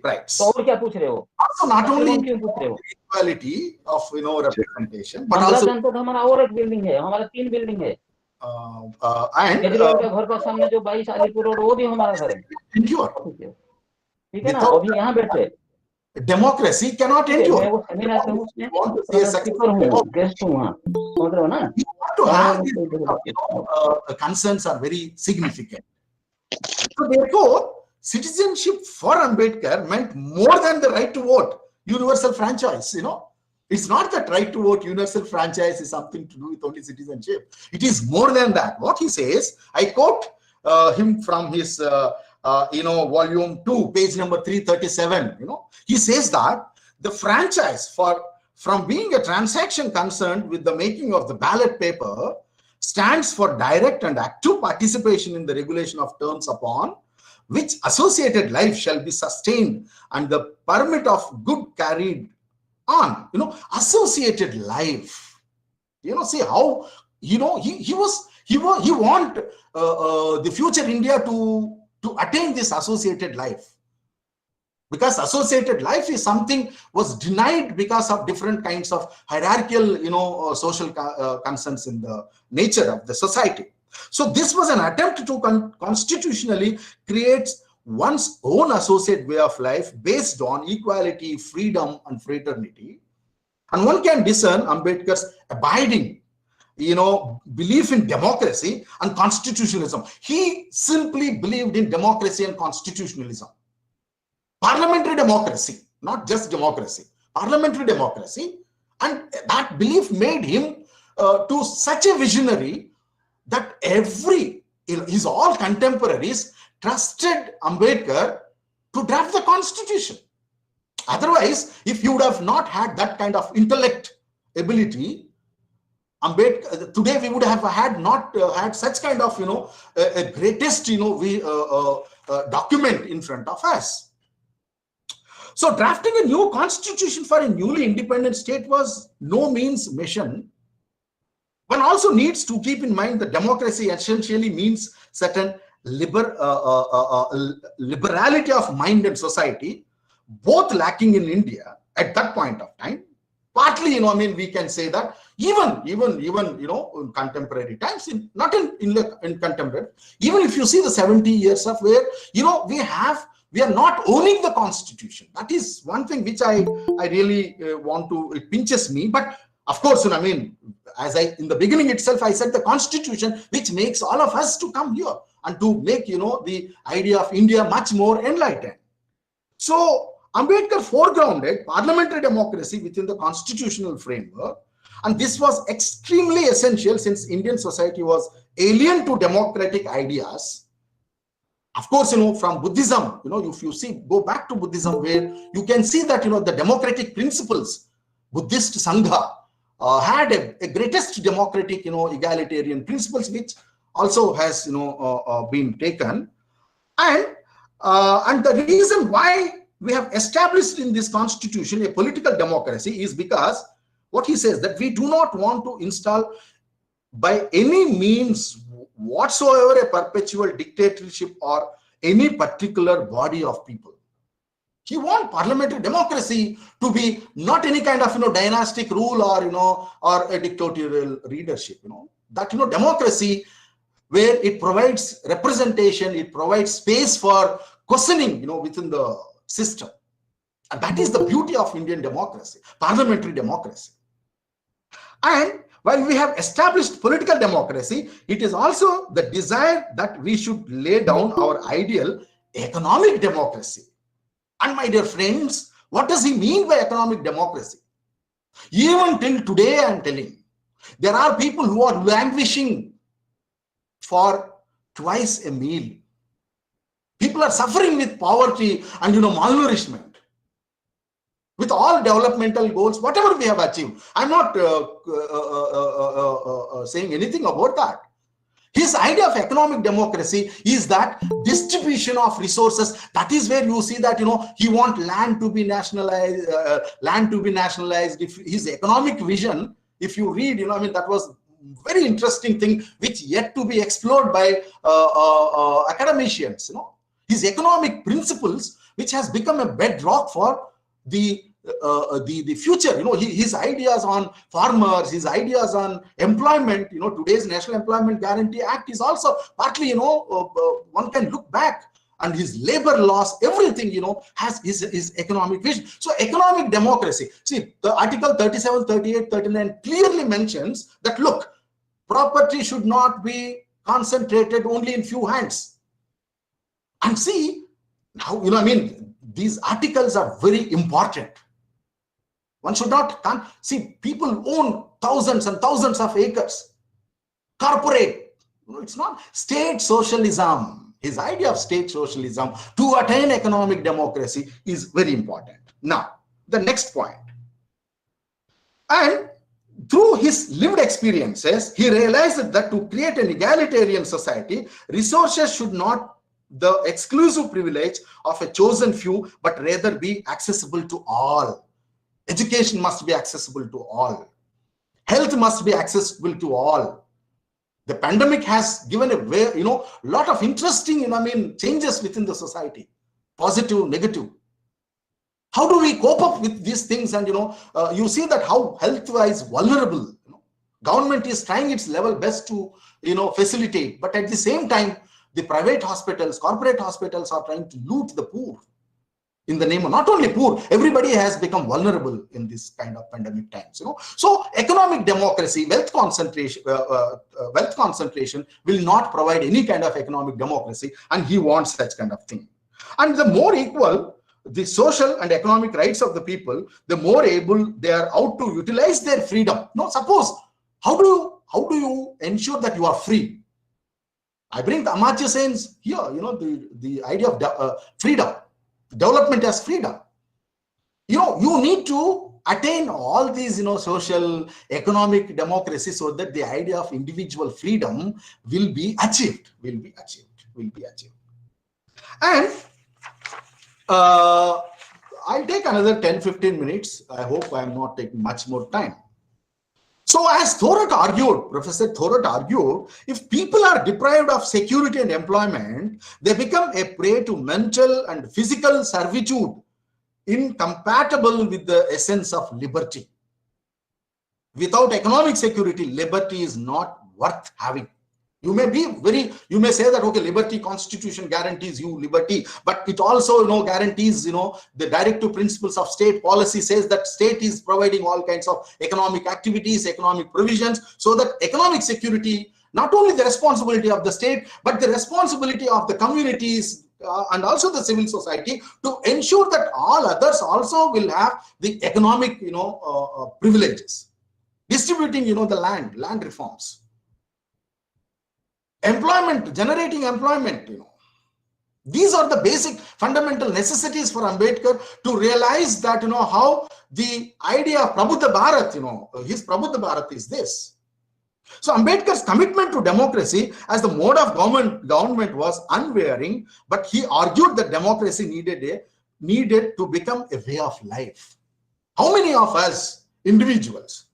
rights. तो और क्या पूछ रहे हो? Also, not only क्यों पूछ रहे हो? equality of representation, but also 15 जनपद हमारा और एक बिल्डिंग है, हमारा 3 बिल्डिंग है। and केजरीवाल का घर का सामने जो 22 अलीपुर रोड, वो भी हमारा घर है। endure. ठीक है ना? अभी यहाँ बैठे Democracy cannot endure. मैं वो सेमिनार में हूँ, उसमें Want to see a speaker हूँ, गेस्ट हूँ वहाँ, समझ रहे हो ना? You want to have these concerns are very significant. So therefore, citizenship for Ambedkar meant more than the right to vote, universal franchise. It's not that right to vote, universal franchise is something to do with only citizenship. It is more than that. What he says, I quote him from his volume 2, page number 337. He says that the franchise from being a transaction concerned with the making of the ballot paper stands for direct and active participation in the regulation of terms upon which associated life shall be sustained and the permit of good carried on. Associated life. See how he want the future India to attain this associated life. Because associated life is something was denied because of different kinds of hierarchical, social concerns in the nature of the society. So this was an attempt to constitutionally create one's own associate way of life based on equality, freedom, and fraternity. And one can discern Ambedkar's abiding, belief in democracy and constitutionalism. He simply believed in democracy and constitutionalism. Parliamentary democracy, not just democracy, parliamentary democracy. And that belief made him to such a visionary that his all contemporaries trusted Ambedkar to draft the constitution. Otherwise, if you would have not had that kind of intellect ability, Ambedkar, today we would have not had such kind of, a greatest, document in front of us. So drafting a new constitution for a newly independent state was no means mission. One also needs to keep in mind that democracy essentially means certain liberality of mind and society, both lacking in India at that point of time. Partly, we can say that even in contemporary times, not in contemporary, even if you see the 70 years of where, we are not owning the constitution. That is one thing which I really want to, it pinches me. But of course, as in the beginning itself, I said the constitution, which makes all of us to come here and to make, the idea of India much more enlightened. So Ambedkar foregrounded parliamentary democracy within the constitutional framework. And this was extremely essential since Indian society was alien to democratic ideas. Of course, from Buddhism, if you go back to Buddhism, where you can see that, the democratic principles, Buddhist Sangha, had a greatest democratic, egalitarian principles, which also has, been taken. And the reason why we have established in this constitution a political democracy is because what he says that we do not want to install by any means whatsoever a perpetual dictatorship or any particular body of people. He wants parliamentary democracy to be not any kind of dynastic rule or a dictatorial leadership. That democracy where it provides representation, it provides space for questioning within the system. And that is the beauty of Indian democracy, parliamentary democracy. And while we have established political democracy, it is also the desire that we should lay down our ideal economic democracy. And my dear friends, what does he mean by economic democracy? Even till today, I am telling, there are people who are languishing for twice a meal. People are suffering with poverty and malnourishment. With all developmental goals, whatever we have achieved, I'm not saying anything about that. His idea of economic democracy is that distribution of resources. That is where you see that he wants land to be nationalized. If his economic vision, if you read, that was very interesting thing which yet to be explored by academicians. his economic principles, which has become a bedrock for the future. His ideas on farmers, his ideas on employment, today's National Employment Guarantee Act is also partly, one can look back, and his labor laws, everything, has his economic vision. So economic democracy, see, the article 37, 38, 39 clearly mentions that, look, property should not be concentrated only in few hands. And see, now, these articles are very important. One should not, see, people own thousands and thousands of acres. Corporate, it's not state socialism. His idea of state socialism to attain economic democracy is very important. Now, the next point. And through his lived experiences, he realized that to create an egalitarian society, resources should not the exclusive privilege of a chosen few, but rather be accessible to all. Education must be accessible to all. Health must be accessible to all. The pandemic has given a way, lot of interesting, changes within the society, positive, negative. How do we cope up with these things? And, you see that how health-wise vulnerable, government is trying its level best to, facilitate. But at the same time, the private hospitals, corporate hospitals are trying to loot the poor. In the name of not only poor, everybody has become vulnerable in this kind of pandemic times. So economic democracy, wealth concentration will not provide any kind of economic democracy, and he wants such kind of thing. And the more equal the social and economic rights of the people, the more able they are out to utilize their freedom. Suppose how do you ensure that you are free? I bring the Amartya Sen's here. The idea of freedom. Development as freedom. You need to attain all these, social, economic democracy so that the idea of individual freedom will be achieved. And I'll take another 10-15 minutes. I hope I'm not taking much more time. So as Professor Thorat argued, if people are deprived of security and employment, they become a prey to mental and physical servitude incompatible with the essence of liberty. Without economic security, liberty is not worth having. You may say that, okay, liberty, constitution guarantees you liberty, but it also, guarantees, the directive principles of state policy says that state is providing all kinds of economic activities, economic provisions, so that economic security, not only the responsibility of the state, but the responsibility of the communities and also the civil society to ensure that all others also will have the economic, privileges. Distributing, the land reforms. Employment, generating employment, These are the basic fundamental necessities for Ambedkar to realize that, how the idea of Prabuddha Bharat, his Prabuddha Bharat is this. So Ambedkar's commitment to democracy as the mode of government was unwavering, but he argued that democracy needed to become a way of life. How many of us individuals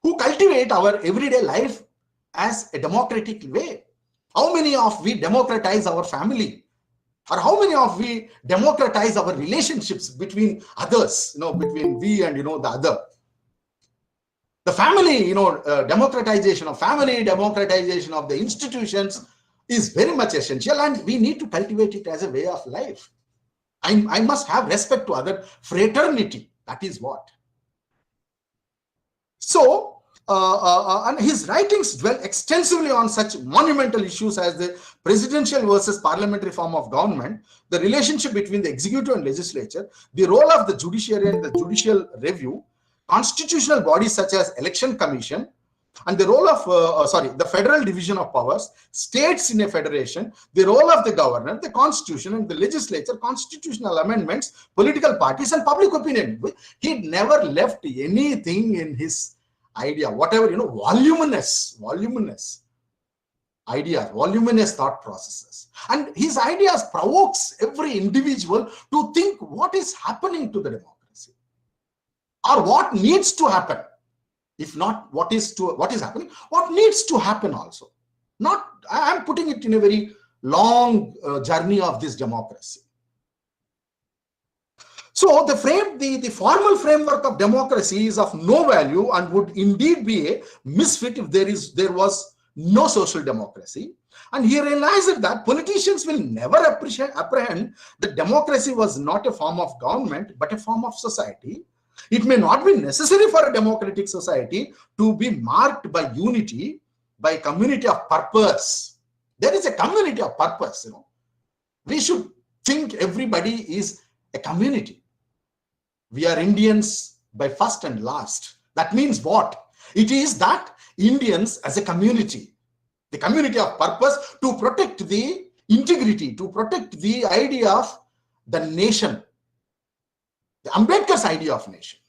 who cultivate our everyday life as a democratic way? How many of we democratize our family? Or how many of we democratize our relationships between others, between we and, the other? The family, democratization of family, democratization of the institutions is very much essential, and we need to cultivate it as a way of life. I must have respect to other fraternity. That is what. So, and his writings dwell extensively on such monumental issues as the presidential versus parliamentary form of government, the relationship between the executive and legislature, the role of the judiciary and the judicial review, constitutional bodies such as election commission, and the role of, the federal division of powers, states in a federation, the role of the governor, the constitution and the legislature, constitutional amendments, political parties and public opinion. He never left anything in his idea, whatever, voluminous ideas, voluminous thought processes. And his ideas provokes every individual to think what is happening to the democracy or what needs to happen. If not what is happening, what needs to happen also. Not, I am putting it in a very, long journey of this democracy. So the formal framework of democracy is of no value and would indeed be a misfit if there was no social democracy. And he realized that politicians will never apprehend that democracy was not a form of government but a form of society. It may not be necessary for a democratic society to be marked by unity, by community of purpose. There is a community of purpose, you know. We should think everybody is a community. We are Indians by first and last. That means what? It is that Indians as a community, the community of purpose, to protect the integrity, to protect the idea of the nation, the Ambedkar's idea of nation.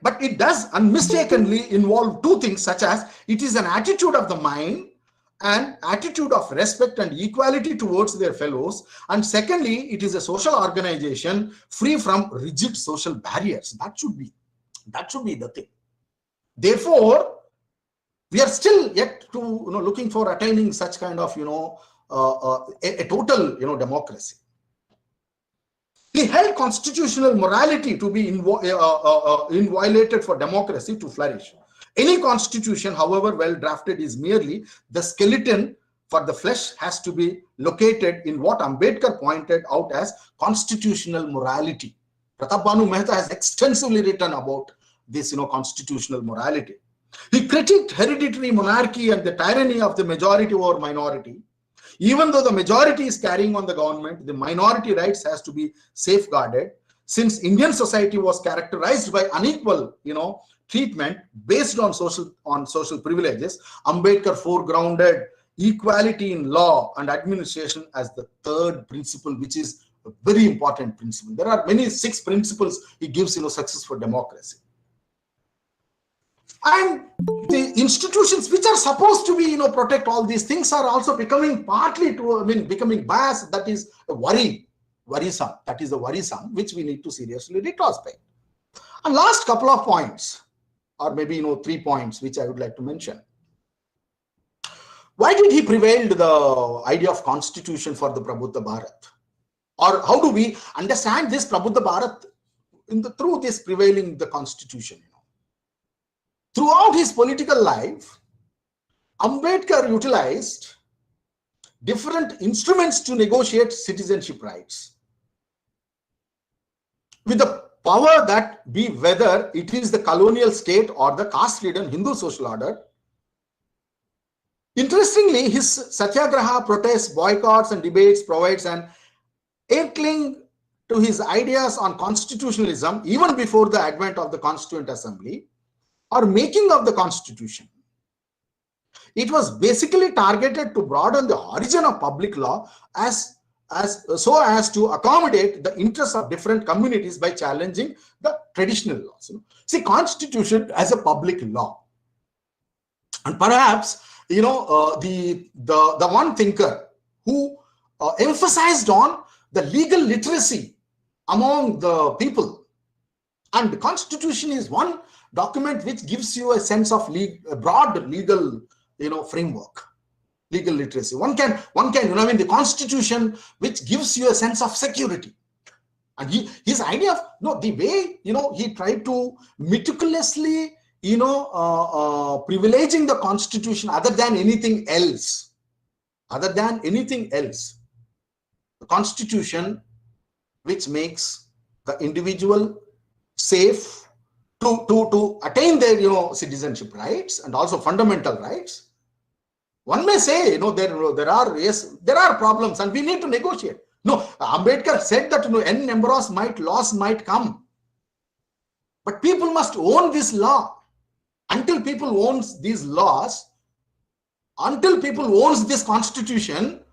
But it does unmistakably involve two things, such as it is an attitude of the mind and attitude of respect and equality towards their fellows, and secondly, it is a social organization free from rigid social barriers. That should be the thing. Therefore, we are still yet to looking for attaining such kind of a total democracy. He held constitutional morality to be inviolated for democracy to flourish. Any constitution, however well drafted, is merely the skeleton, for the flesh has to be located in what Ambedkar pointed out as constitutional morality. Pratap Bhanu Mehta has extensively written about this constitutional morality. He critiqued hereditary monarchy and the tyranny of the majority over minority. Even though the majority is carrying on the government, the minority rights has to be safeguarded. Since Indian society was characterized by unequal, treatment based on social privileges, Ambedkar foregrounded equality in law and administration as the third principle, which is a very important principle. There are many 6 principles he gives, success for democracy. And the institutions which are supposed to be, protect all these things are also becoming becoming biased. That is a worrisome. That is the worrisome, which we need to seriously retrospect. And last couple of points, or maybe 3 points, which I would like to mention. Why did he prevail the idea of constitution for the Prabuddha Bharat? Or how do we understand this Prabuddha Bharat through this prevailing the constitution? Throughout his political life, Ambedkar utilized different instruments to negotiate citizenship rights, with the power that be whether it is the colonial state or the caste-ridden Hindu social order. Interestingly, his satyagraha, protests, boycotts and debates provides an inkling to his ideas on constitutionalism even before the advent of the Constituent Assembly or making of the Constitution. It was basically targeted to broaden the origin of public law so as to accommodate the interests of different communities by challenging the traditional laws. See, Constitution as a public law. And perhaps, the one thinker who emphasized on the legal literacy among the people. And the Constitution is one document which gives you a sense of broad legal, framework, legal literacy. One can, the Constitution which gives you a sense of security. And his idea of, the way, he tried to meticulously, privileging the Constitution other than anything else. The Constitution which makes the individual safe to attain their citizenship rights and also fundamental rights. One may say there are problems and we need to negotiate. No, Ambedkar said that n number of laws might come, but people must own this law. Until people owns these laws, until people owns this Constitution,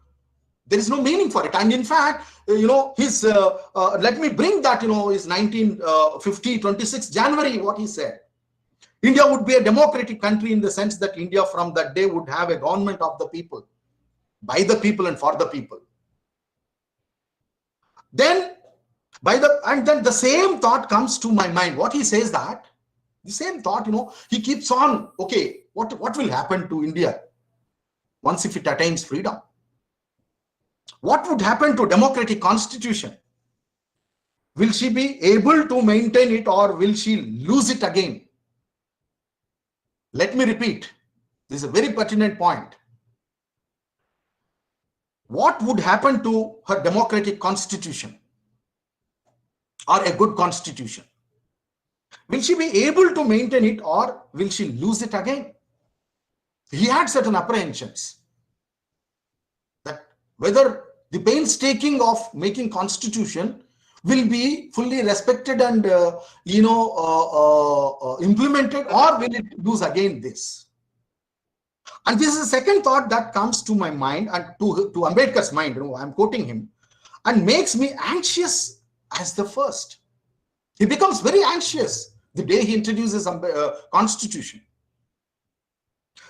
there is no meaning for it. And in fact, his let me bring that, his 1950, 26 January, what he said. India would be a democratic country in the sense that India from that day would have a government of the people, by the people and for the people. Then the same thought comes to my mind. What he says that, the same thought, he keeps on, okay, what will happen to India? once if it attains freedom? What would happen to democratic constitution? Will she be able to maintain it, or will she lose it again? Let me repeat. This is a very pertinent point. What would happen to her democratic constitution or a good constitution? Will she be able to maintain it, or will she lose it again? He had certain apprehensions that whether the painstaking of making constitution will be fully respected and implemented, or will it lose again this? And this is the second thought that comes to my mind and to Ambedkar's mind. I'm quoting him, and makes me anxious as the first. He becomes very anxious the day he introduces constitution.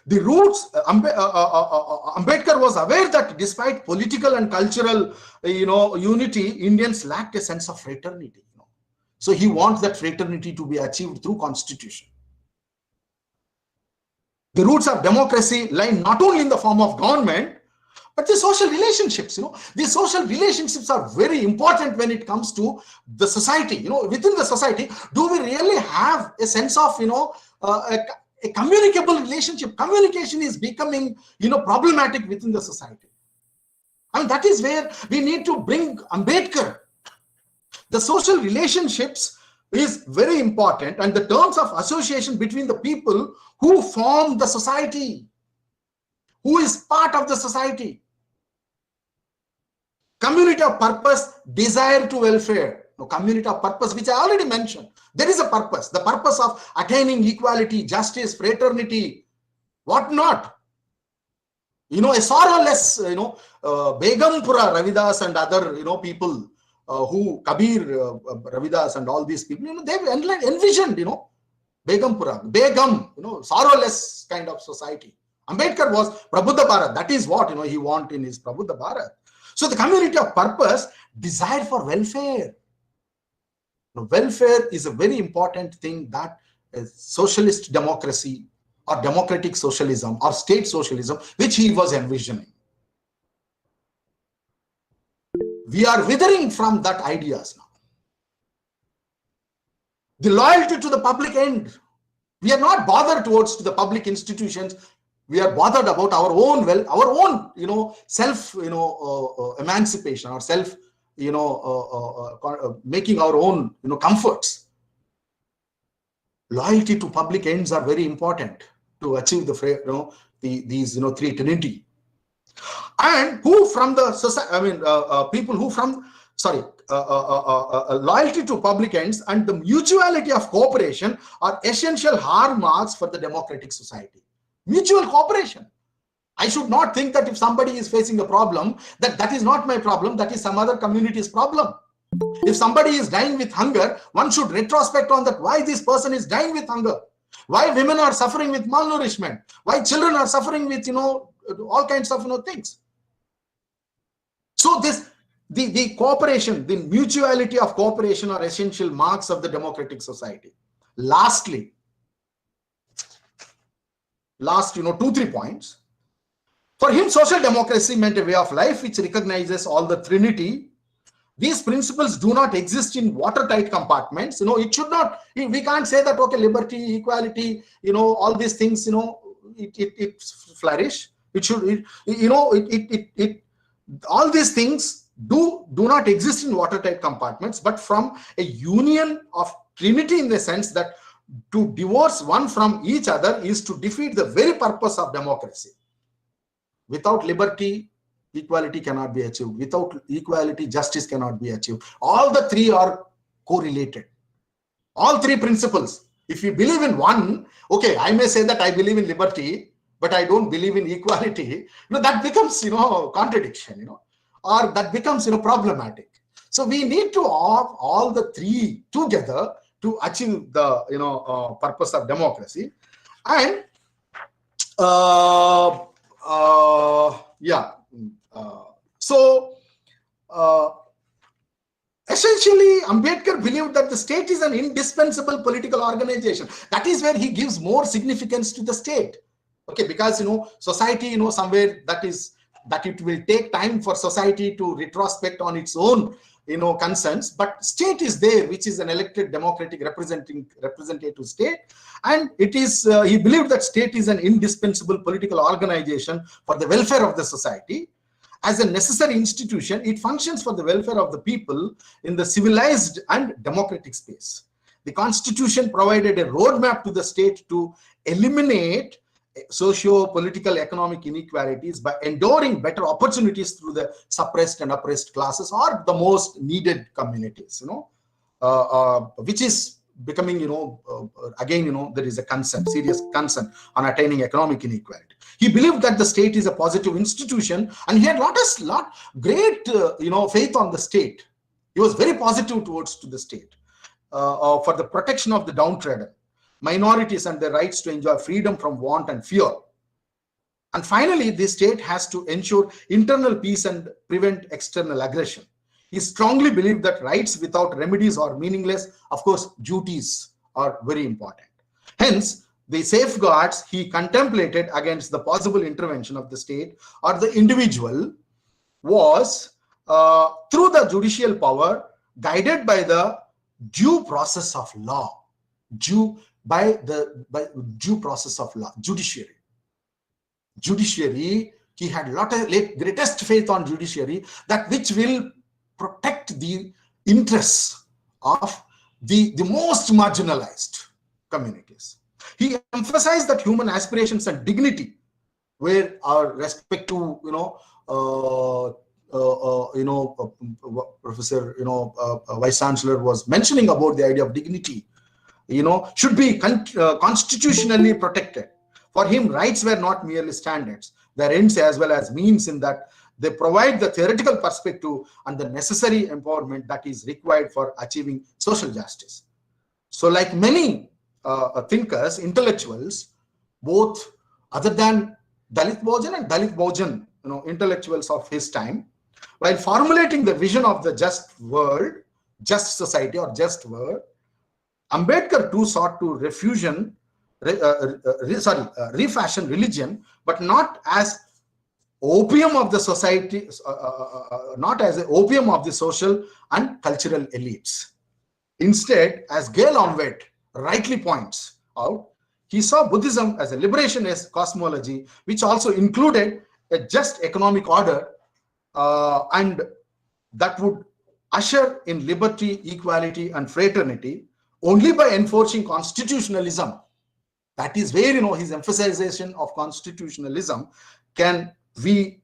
The roots, Ambedkar was aware that despite political and cultural, unity, Indians lacked a sense of fraternity. So he wants that fraternity to be achieved through constitution. The roots of democracy lie not only in the form of government, but the social relationships. These social relationships are very important when it comes to the society. Within the society, do we really have a sense of, a communicable relationship? Communication is becoming, problematic within the society. I mean, that is where we need to bring Ambedkar. The social relationships is very important, and the terms of association between the people who form the society, who is part of the society. Community of purpose, desire to welfare. Community of purpose, which I already mentioned. There is a purpose, the purpose of attaining equality, justice, fraternity, what not. A sorrowless, Begumpura, Ravidas and other, people who, Kabir, Ravidas and all these people, they've envisioned, Begumpura, Begum, sorrowless kind of society. Ambedkar was Prabuddha Bharat. That is what, he wanted in his Prabuddha Bharat. So the community of purpose, desire for welfare. Welfare is a very important thing that socialist democracy or democratic socialism or state socialism, which he was envisioning. We are withering from that ideas now. The loyalty to the public end. We are not bothered towards the public institutions. We are bothered about our own self, emancipation, or self, making our own, comforts. Loyalty to public ends are very important to achieve the, these, three trinity. And who from the society, people who from, loyalty to public ends and the mutuality of cooperation are essential hallmarks for the democratic society. Mutual cooperation. I should not think that if somebody is facing a problem, that is not my problem, that is some other community's problem. If somebody is dying with hunger, one should retrospect on that, why this person is dying with hunger, why women are suffering with malnourishment, why children are suffering with, all kinds of, things. So the cooperation, the mutuality of cooperation are essential marks of the democratic society. Lastly, last 2-3 points. For him, social democracy meant a way of life which recognizes all the trinity. These principles do not exist in watertight compartments. It should not, we can't say that, okay, liberty, equality, all these things, it flourish. It should, all these things do not exist in watertight compartments, but from a union of trinity, in the sense that to divorce one from each other is to defeat the very purpose of democracy. Without liberty, equality cannot be achieved. Without equality, justice cannot be achieved. All the three are correlated. All three principles. If you believe in one, okay, I may say that I believe in liberty, but I don't believe in equality. That becomes, contradiction, or that becomes, problematic. So we need to have all the three together to achieve the, purpose of democracy. And, essentially, Ambedkar believed that the state is an indispensable political organization. That is where he gives more significance to the state. Okay, because society, somewhere that it will take time for society to retrospect on its own concerns, but state is there, which is an elected democratic representative state, and it is he believed that state is an indispensable political organization for the welfare of the society. As a necessary institution, it functions for the welfare of the people in the civilized and democratic space. The Constitution provided a roadmap to the state to eliminate socio-political economic inequalities by enduring better opportunities through the suppressed and oppressed classes or the most needed communities, which is becoming, again, there is a concern, serious concern on attaining economic inequality. He believed that the state is a positive institution, and he had great, faith on the state. He was very positive towards the state for the protection of the downtrodden, minorities, and their rights to enjoy freedom from want and fear. And finally, the state has to ensure internal peace and prevent external aggression. He strongly believed that rights without remedies are meaningless. Of course, duties are very important. Hence, the safeguards he contemplated against the possible intervention of the state or the individual was through the judicial power, guided by the due process of law, by due process of law, judiciary. He had greatest faith on judiciary, that which will protect the interests of the most marginalized communities. He emphasized that human aspirations and dignity, where our respect to Professor Vice Chancellor was mentioning about the idea of dignity, should be constitutionally protected. For him, rights were not merely standards, their ends as well as means, in that they provide the theoretical perspective and the necessary empowerment that is required for achieving social justice. So, like many thinkers, intellectuals, both other than Dalit Bhujan and Dalit Bhujan, intellectuals of his time, while formulating the vision of the just world, just society or just world, Ambedkar too sought to refashion religion, but not as opium of the society, not as an opium of the social and cultural elites. Instead, as Gail Ambedkar rightly points out, he saw Buddhism as a liberationist cosmology, which also included a just economic order, and that would usher in liberty, equality, and fraternity. Only by enforcing constitutionalism, that is where his emphasization of constitutionalism, can we,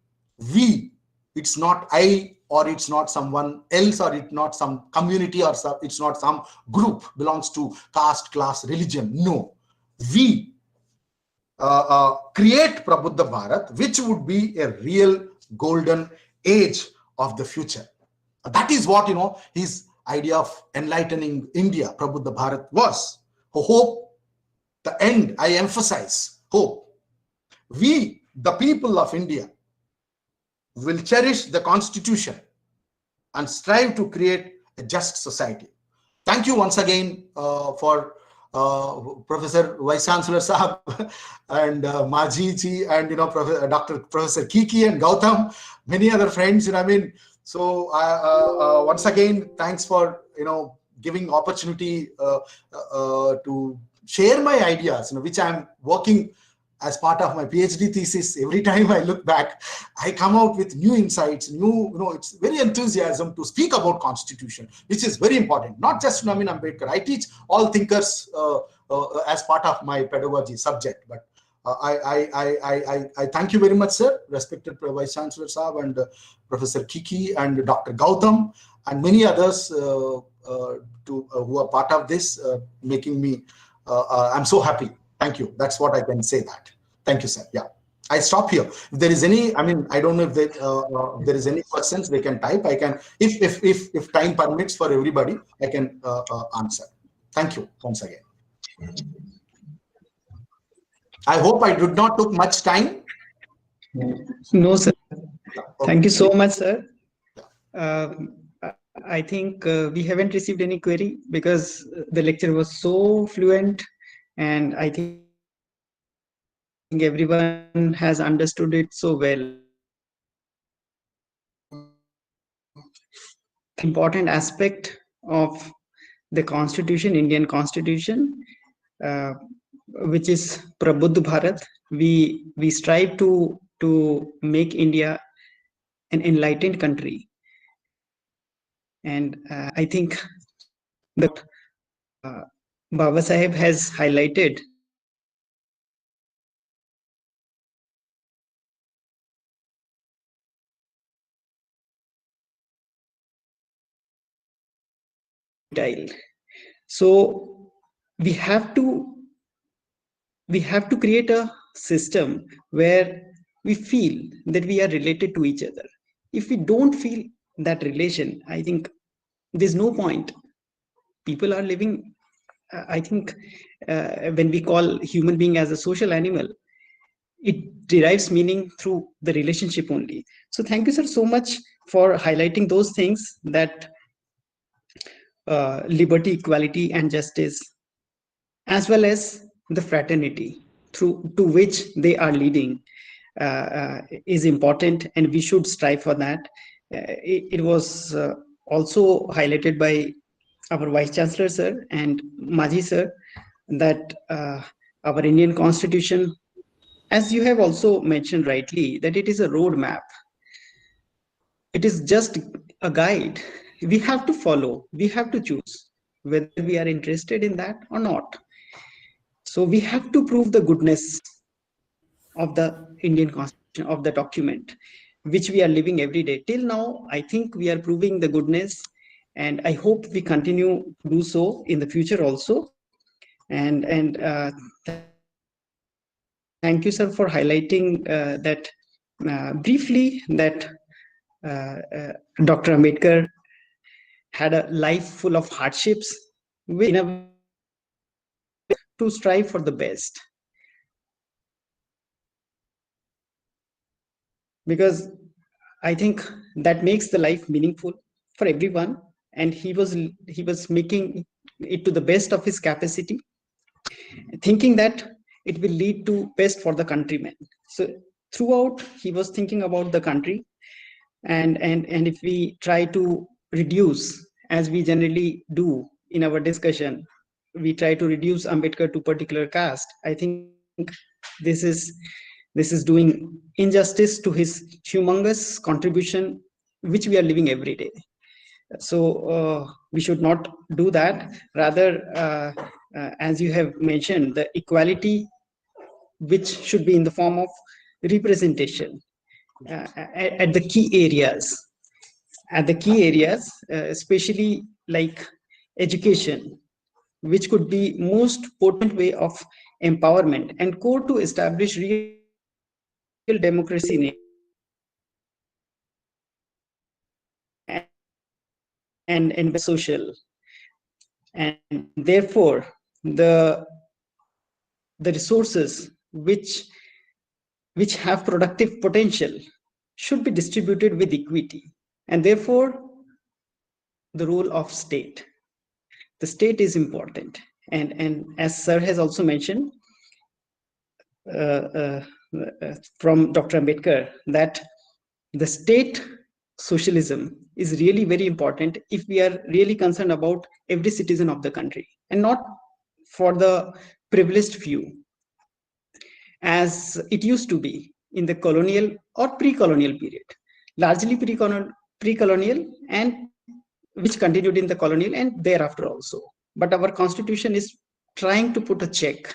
it's not I, or it's not someone else, or it's not some community, or it's not some group belongs to caste, class, religion. No, we create Prabuddha Bharat, which would be a real golden age of the future. That is what his idea of enlightening India, Prabuddha Bharat, was. Hope, the end, I emphasize hope. We, the people of India, will cherish the Constitution and strive to create a just society. Thank you once again for Professor Vice Chancellor Sahab and Maji ji, and Professor Kiki and Gautam, many other friends. So once again, thanks for giving opportunity to share my ideas, which I'm working as part of my PhD thesis. Every time I look back, I come out with new insights, it's very enthusiasm to speak about Constitution, which is very important. Not just Ambedkar. I teach all thinkers as part of my pedagogy subject. But I thank you very much, sir, respected Vice Chancellor Saab, and Professor Kiki and Dr. Gautam, and many others who are part of this, making me, I'm so happy. Thank you. That's what I can say that. Thank you, sir. Yeah. I stop here. If there is any, I don't know if there is any questions they can type. I can, if time permits for everybody, I can answer. Thank you once again. I hope I did not took much time. No, sir. Okay. Thank you so much, sir. I think we haven't received any query because the lecture was so fluent, and I think we have covered think everyone has understood it so well. Important aspect of the Constitution, Indian Constitution, uh, which is Prabuddha Bharat. We strive to make India an enlightened country, and I think the Baba Saheb has highlighted so we have to create a system where we feel that we are related to each other. If we don't feel that relation, I think there's no point. People are living, I think, when we call human being as a social animal, it derives meaning through the relationship only. So thank you, sir, so much for highlighting those things, that liberty, equality, and justice, as well as the fraternity through to which they are leading, is important, and we should strive for that. It was also highlighted by our Vice Chancellor, sir, and Maji, sir, that our Indian Constitution, as you have also mentioned rightly, that it is a roadmap. It is just a guide. We have to follow, we have to choose whether we are interested in that or not. So we have to prove the goodness of the Indian Constitution, of the document, which we are living every day. Till now, I think we are proving the goodness, and I hope we continue to do so in the future also. And thank you, sir, for highlighting that briefly, that Dr. Ambedkar had a life full of hardships, which in a way to strive for the best, because I think that makes the life meaningful for everyone, and he was making it to the best of his capacity, thinking that it will lead to best for the countrymen. So throughout he was thinking about the country, and if we try to reduce, as we generally do in our discussion, we try to reduce Ambedkar to particular caste, I think this is doing injustice to his humongous contribution, which we are living every day. So we should not do that. Rather, as you have mentioned, the equality, which should be in the form of representation at the key areas, especially like education, which could be most potent way of empowerment and core to establish real democracy in India, and social, and therefore the resources which have productive potential should be distributed with equity, and therefore the role of state. The state is important, and as sir has also mentioned, uh, uh, from Dr. Ambedkar, that the state socialism is really very important if we are really concerned about every citizen of the country, and not for the privileged few, as it used to be in the colonial or pre-colonial period, largely pre-colonial, and which continued in the colonial and thereafter also. But our constitution is trying to put a check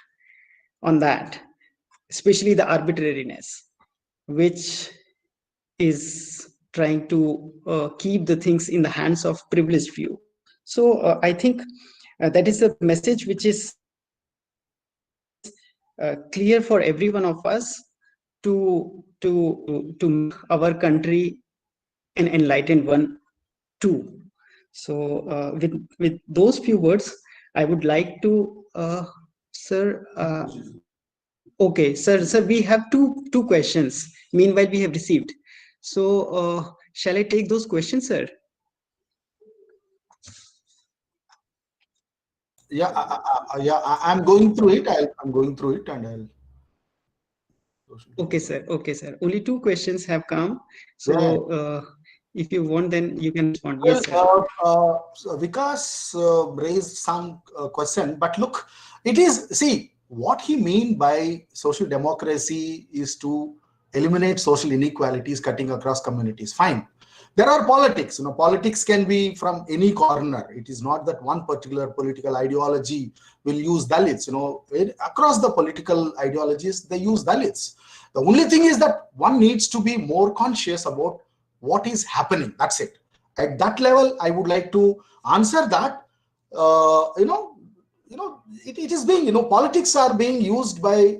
on that, especially the arbitrariness, which is trying to keep the things in the hands of privileged few. So I think that is a message which is clear for every one of us, to make our country an enlightened one too. So with those few words, I would like to sir. Okay, sir, we have two questions. Meanwhile, we have received. So, shall I take those questions, sir? Yeah, I'm going through it. I'm going through it, and I'll. Okay, sir. Okay, sir. Only 2 questions have come. So, if you want, then you can respond. Yes, sir. So Vikas raised some question, but look, it is, see, what he mean by social democracy is to eliminate social inequalities cutting across communities. Fine. There are politics, politics can be from any corner. It is not that one particular political ideology will use Dalits, across the political ideologies, they use Dalits. The only thing is that one needs to be more conscious about what is happening. That's it. At that level, I would like to answer that. It is being, politics are being used by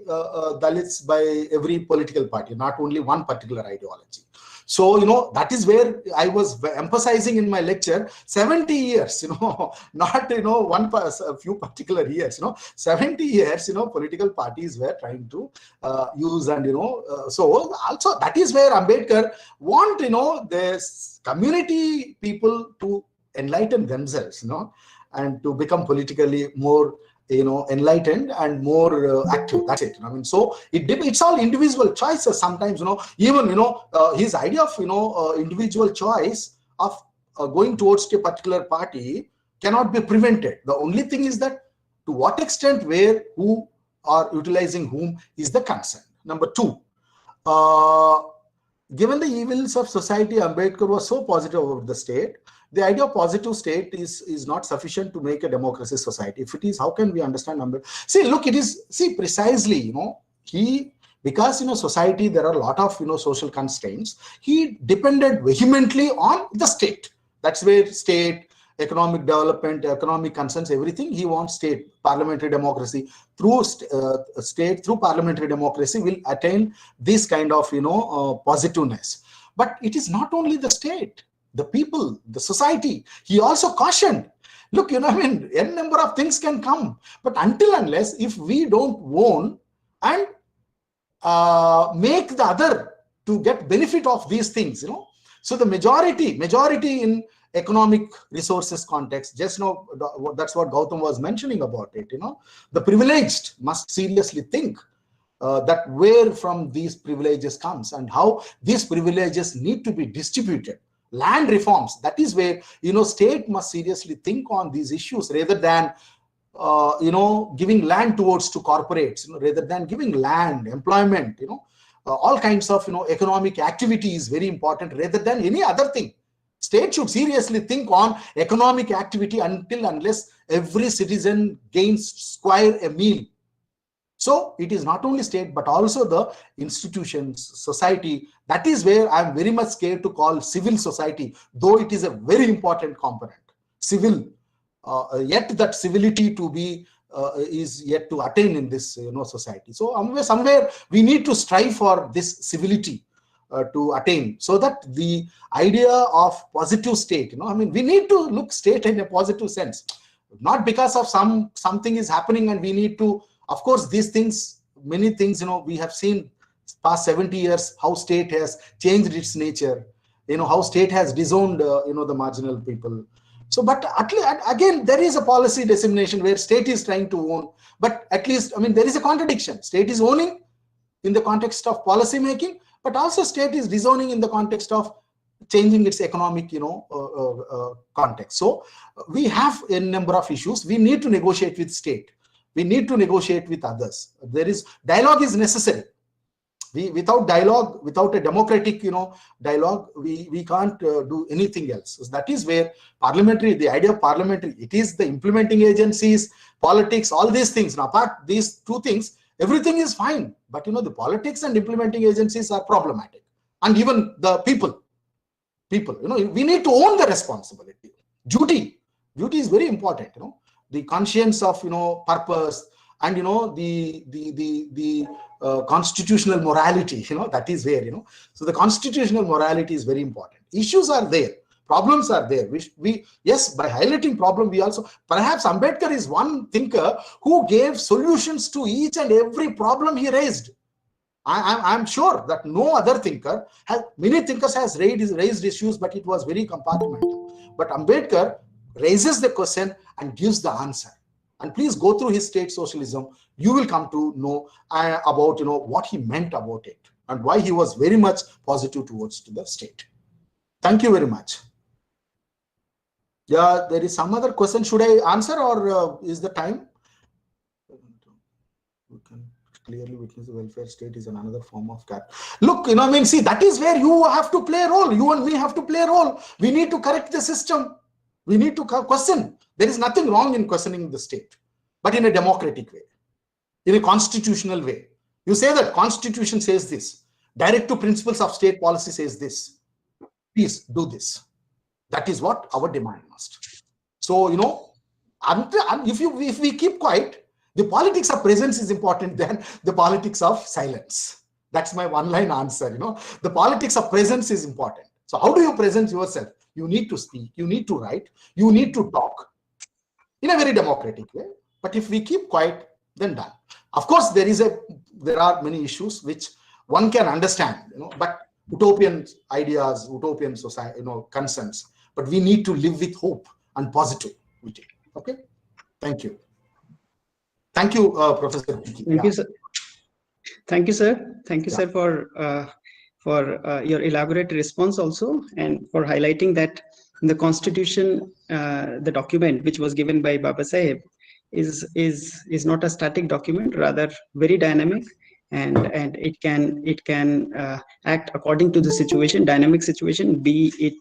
Dalits by every political party, not only one particular ideology. So, that is where I was emphasizing in my lecture, 70 years, not, a few particular years, 70 years, political parties were trying to use and, so also that is where Ambedkar want, the community people to enlighten themselves, and to become politically more enlightened and more active. That's it. So it's all individual choices. Sometimes, even his idea of individual choice of going towards a particular party cannot be prevented. The only thing is that to what extent, where, who are utilizing whom is the concern. Number 2, given the evils of society, Ambedkar was so positive about the state. The idea of positive state is not sufficient to make a democracy society. If it is, how can we understand Ambedkar? See, look, it is, precisely, because, society, there are a lot of, social constraints. He depended vehemently on the state. That's where state, economic development, economic concerns, everything, he wants state, parliamentary democracy. Through state, through parliamentary democracy will attain this kind of, positiveness. But it is not only the state, the people, the society. He also cautioned, look, n number of things can come, but until unless if we don't own and make the other to get benefit of these things, so the majority in economic resources context, just that's what Gautam was mentioning about it, the privileged must seriously think that where from these privileges comes and how these privileges need to be distributed. Land reforms, that is where, state must seriously think on these issues rather than, giving land towards to corporates, rather than giving land, employment, all kinds of, economic activity is very important rather than any other thing. State should seriously think on economic activity until unless every citizen gains square a meal. So it is not only state, but also the institutions, society. That is where I am very much scared to call civil society, though it is a very important component. Civil, yet that civility to be is yet to attain in this society. So somewhere we need to strive for this civility to attain, so that the idea of positive state, we need to look state in a positive sense, not because of something is happening and we need to. Of course, these things, many things, we have seen past 70 years, how state has changed its nature, how state has disowned, the marginal people. So, but again, there is a policy dissemination where state is trying to own, but at least, there is a contradiction. State is owning in the context of policy making, but also state is disowning in the context of changing its economic, context. So we have a number of issues. We need to negotiate with state. We need to negotiate with others. Dialogue is necessary. Without dialogue, without a democratic, dialogue, we can't do anything else. So that is where parliamentary, the idea of parliamentary, it is the implementing agencies, politics, all these things. Now, apart these two things, everything is fine. But the politics and implementing agencies are problematic, and even the people, we need to own the responsibility. Duty is very important. The conscience of purpose and the constitutional morality, that is where so the constitutional morality is very important. Issues are there, problems are there, which yes, by highlighting problem, we also, perhaps Ambedkar is one thinker who gave solutions to each and every problem he raised. I'm sure that no other thinker many thinkers has raised issues, but it was very compartmental. But Ambedkar raises the question and gives the answer. And please go through his state socialism. you will come to know about what he meant about it and why he was very much positive towards to the state. Thank you very much. Yeah, there is some other question. Should I answer, or is the time? We can clearly witness the welfare state is another form of cap. Look, see, that is where you have to play a role. You and me have to play a role. We need to correct the system. We need to question. There is nothing wrong in questioning the state, but in a democratic way, in a constitutional way. You say that Constitution says this. Direct to principles of state policy says this. Please do this. That is what our demand must. So, if we keep quiet, the politics of presence is important than the politics of silence. That's my one-line answer. The politics of presence is important. So how do you present yourself? You need to speak, you need to write, you need to talk in a very democratic way. But if we keep quiet, then done. Of course, there are many issues which one can understand, but utopian ideas, utopian society, concerns. But we need to live with hope and positivity. Okay. Thank you. Thank you, Professor. Thank you, sir. Thank you, sir. Thank you, sir, for your elaborate response also, and for highlighting that the Constitution, the document which was given by Baba Saheb, is not a static document, rather very dynamic, and it can act according to the situation, dynamic situation, be it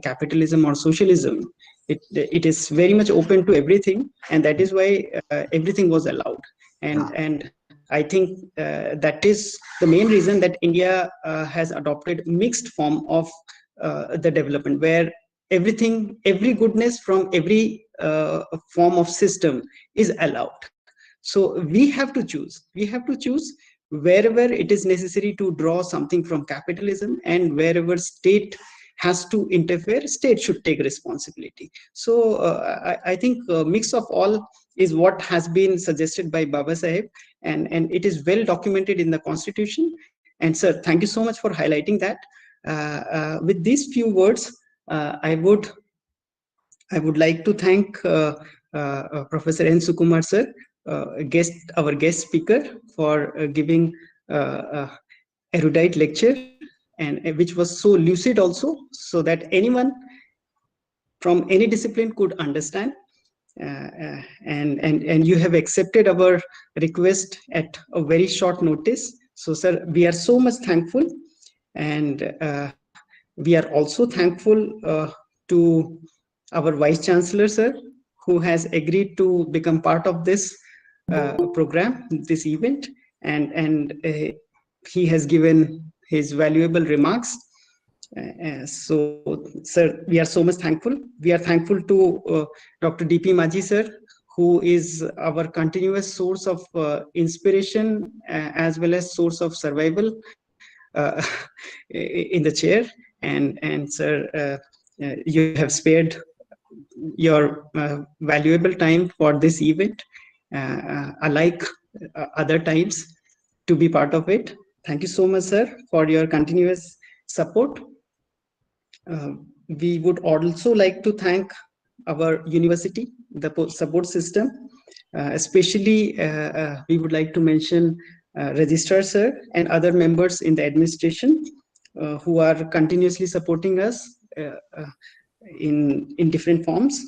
capitalism or socialism. It is very much open to everything, and that is why everything was allowed. And I think that is the main reason that India has adopted mixed form of the development, where every goodness from every form of system is allowed. So we have to choose. We have to choose wherever it is necessary to draw something from capitalism, and wherever state has to interfere, state should take responsibility. So I think a mix of all is what has been suggested by Baba Saheb, and it is well documented in the Constitution. And sir, thank you so much for highlighting that. With these few words, I would like to thank Professor N. Sukumar sir, our guest speaker, for giving erudite lecture, and which was so lucid also, so that anyone from any discipline could understand. And you have accepted our request at a very short notice. So sir, we are so much thankful, and we are also thankful to our Vice Chancellor sir, who has agreed to become part of this program, this event, and he has given his valuable remarks. So sir, we are so much thankful. We are thankful to Dr. D.P. Maji sir, who is our continuous source of inspiration as well as source of survival in the chair. And sir, you have spared your valuable time for this event, unlike other times, to be part of it. Thank you so much, sir, for your continuous support. We would also like to thank our university, the support system, especially we would like to mention Registrar sir and other members in the administration who are continuously supporting us in different forms.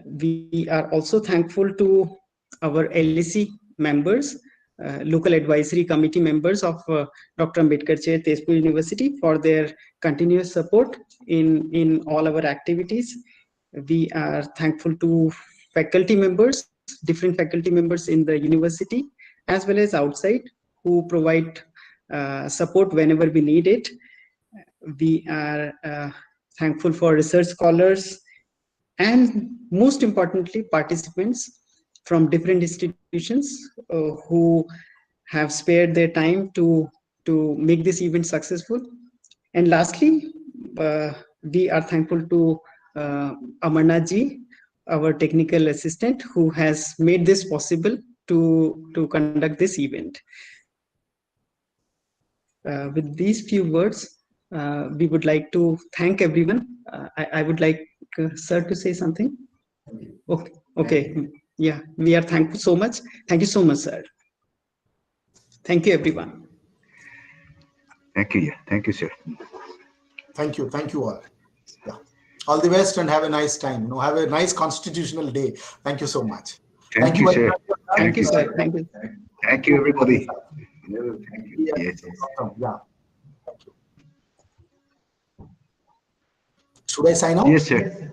We are also thankful to our LAC members, local advisory committee members of Dr. Ambedkar Chair, Tezpur University, for their continuous support in all our activities. We are thankful to faculty members, different faculty members in the university, as well as outside, who provide support whenever we need it. We are thankful for research scholars, and most importantly, participants from different institutions who have spared their time to make this event successful. And lastly, we are thankful to Amarnath ji, our technical assistant, who has made this possible to conduct this event. With these few words, we would like to thank everyone. I would like sir to say something. Okay. Yeah, we are thankful so much. Thank you so much, sir. Thank you, everyone. Thank you. Yeah. Thank you, sir. Thank you. Thank you all. Yeah. All the best and have a nice time. Have a nice constitutional day. Thank you so much. Thank you, very sir. much. Thank you, sir. Thank you. Thank you, everybody. Thank you. Yeah. Yes, yes. Awesome. Yeah. Thank you. Should I sign out? Yes, sir.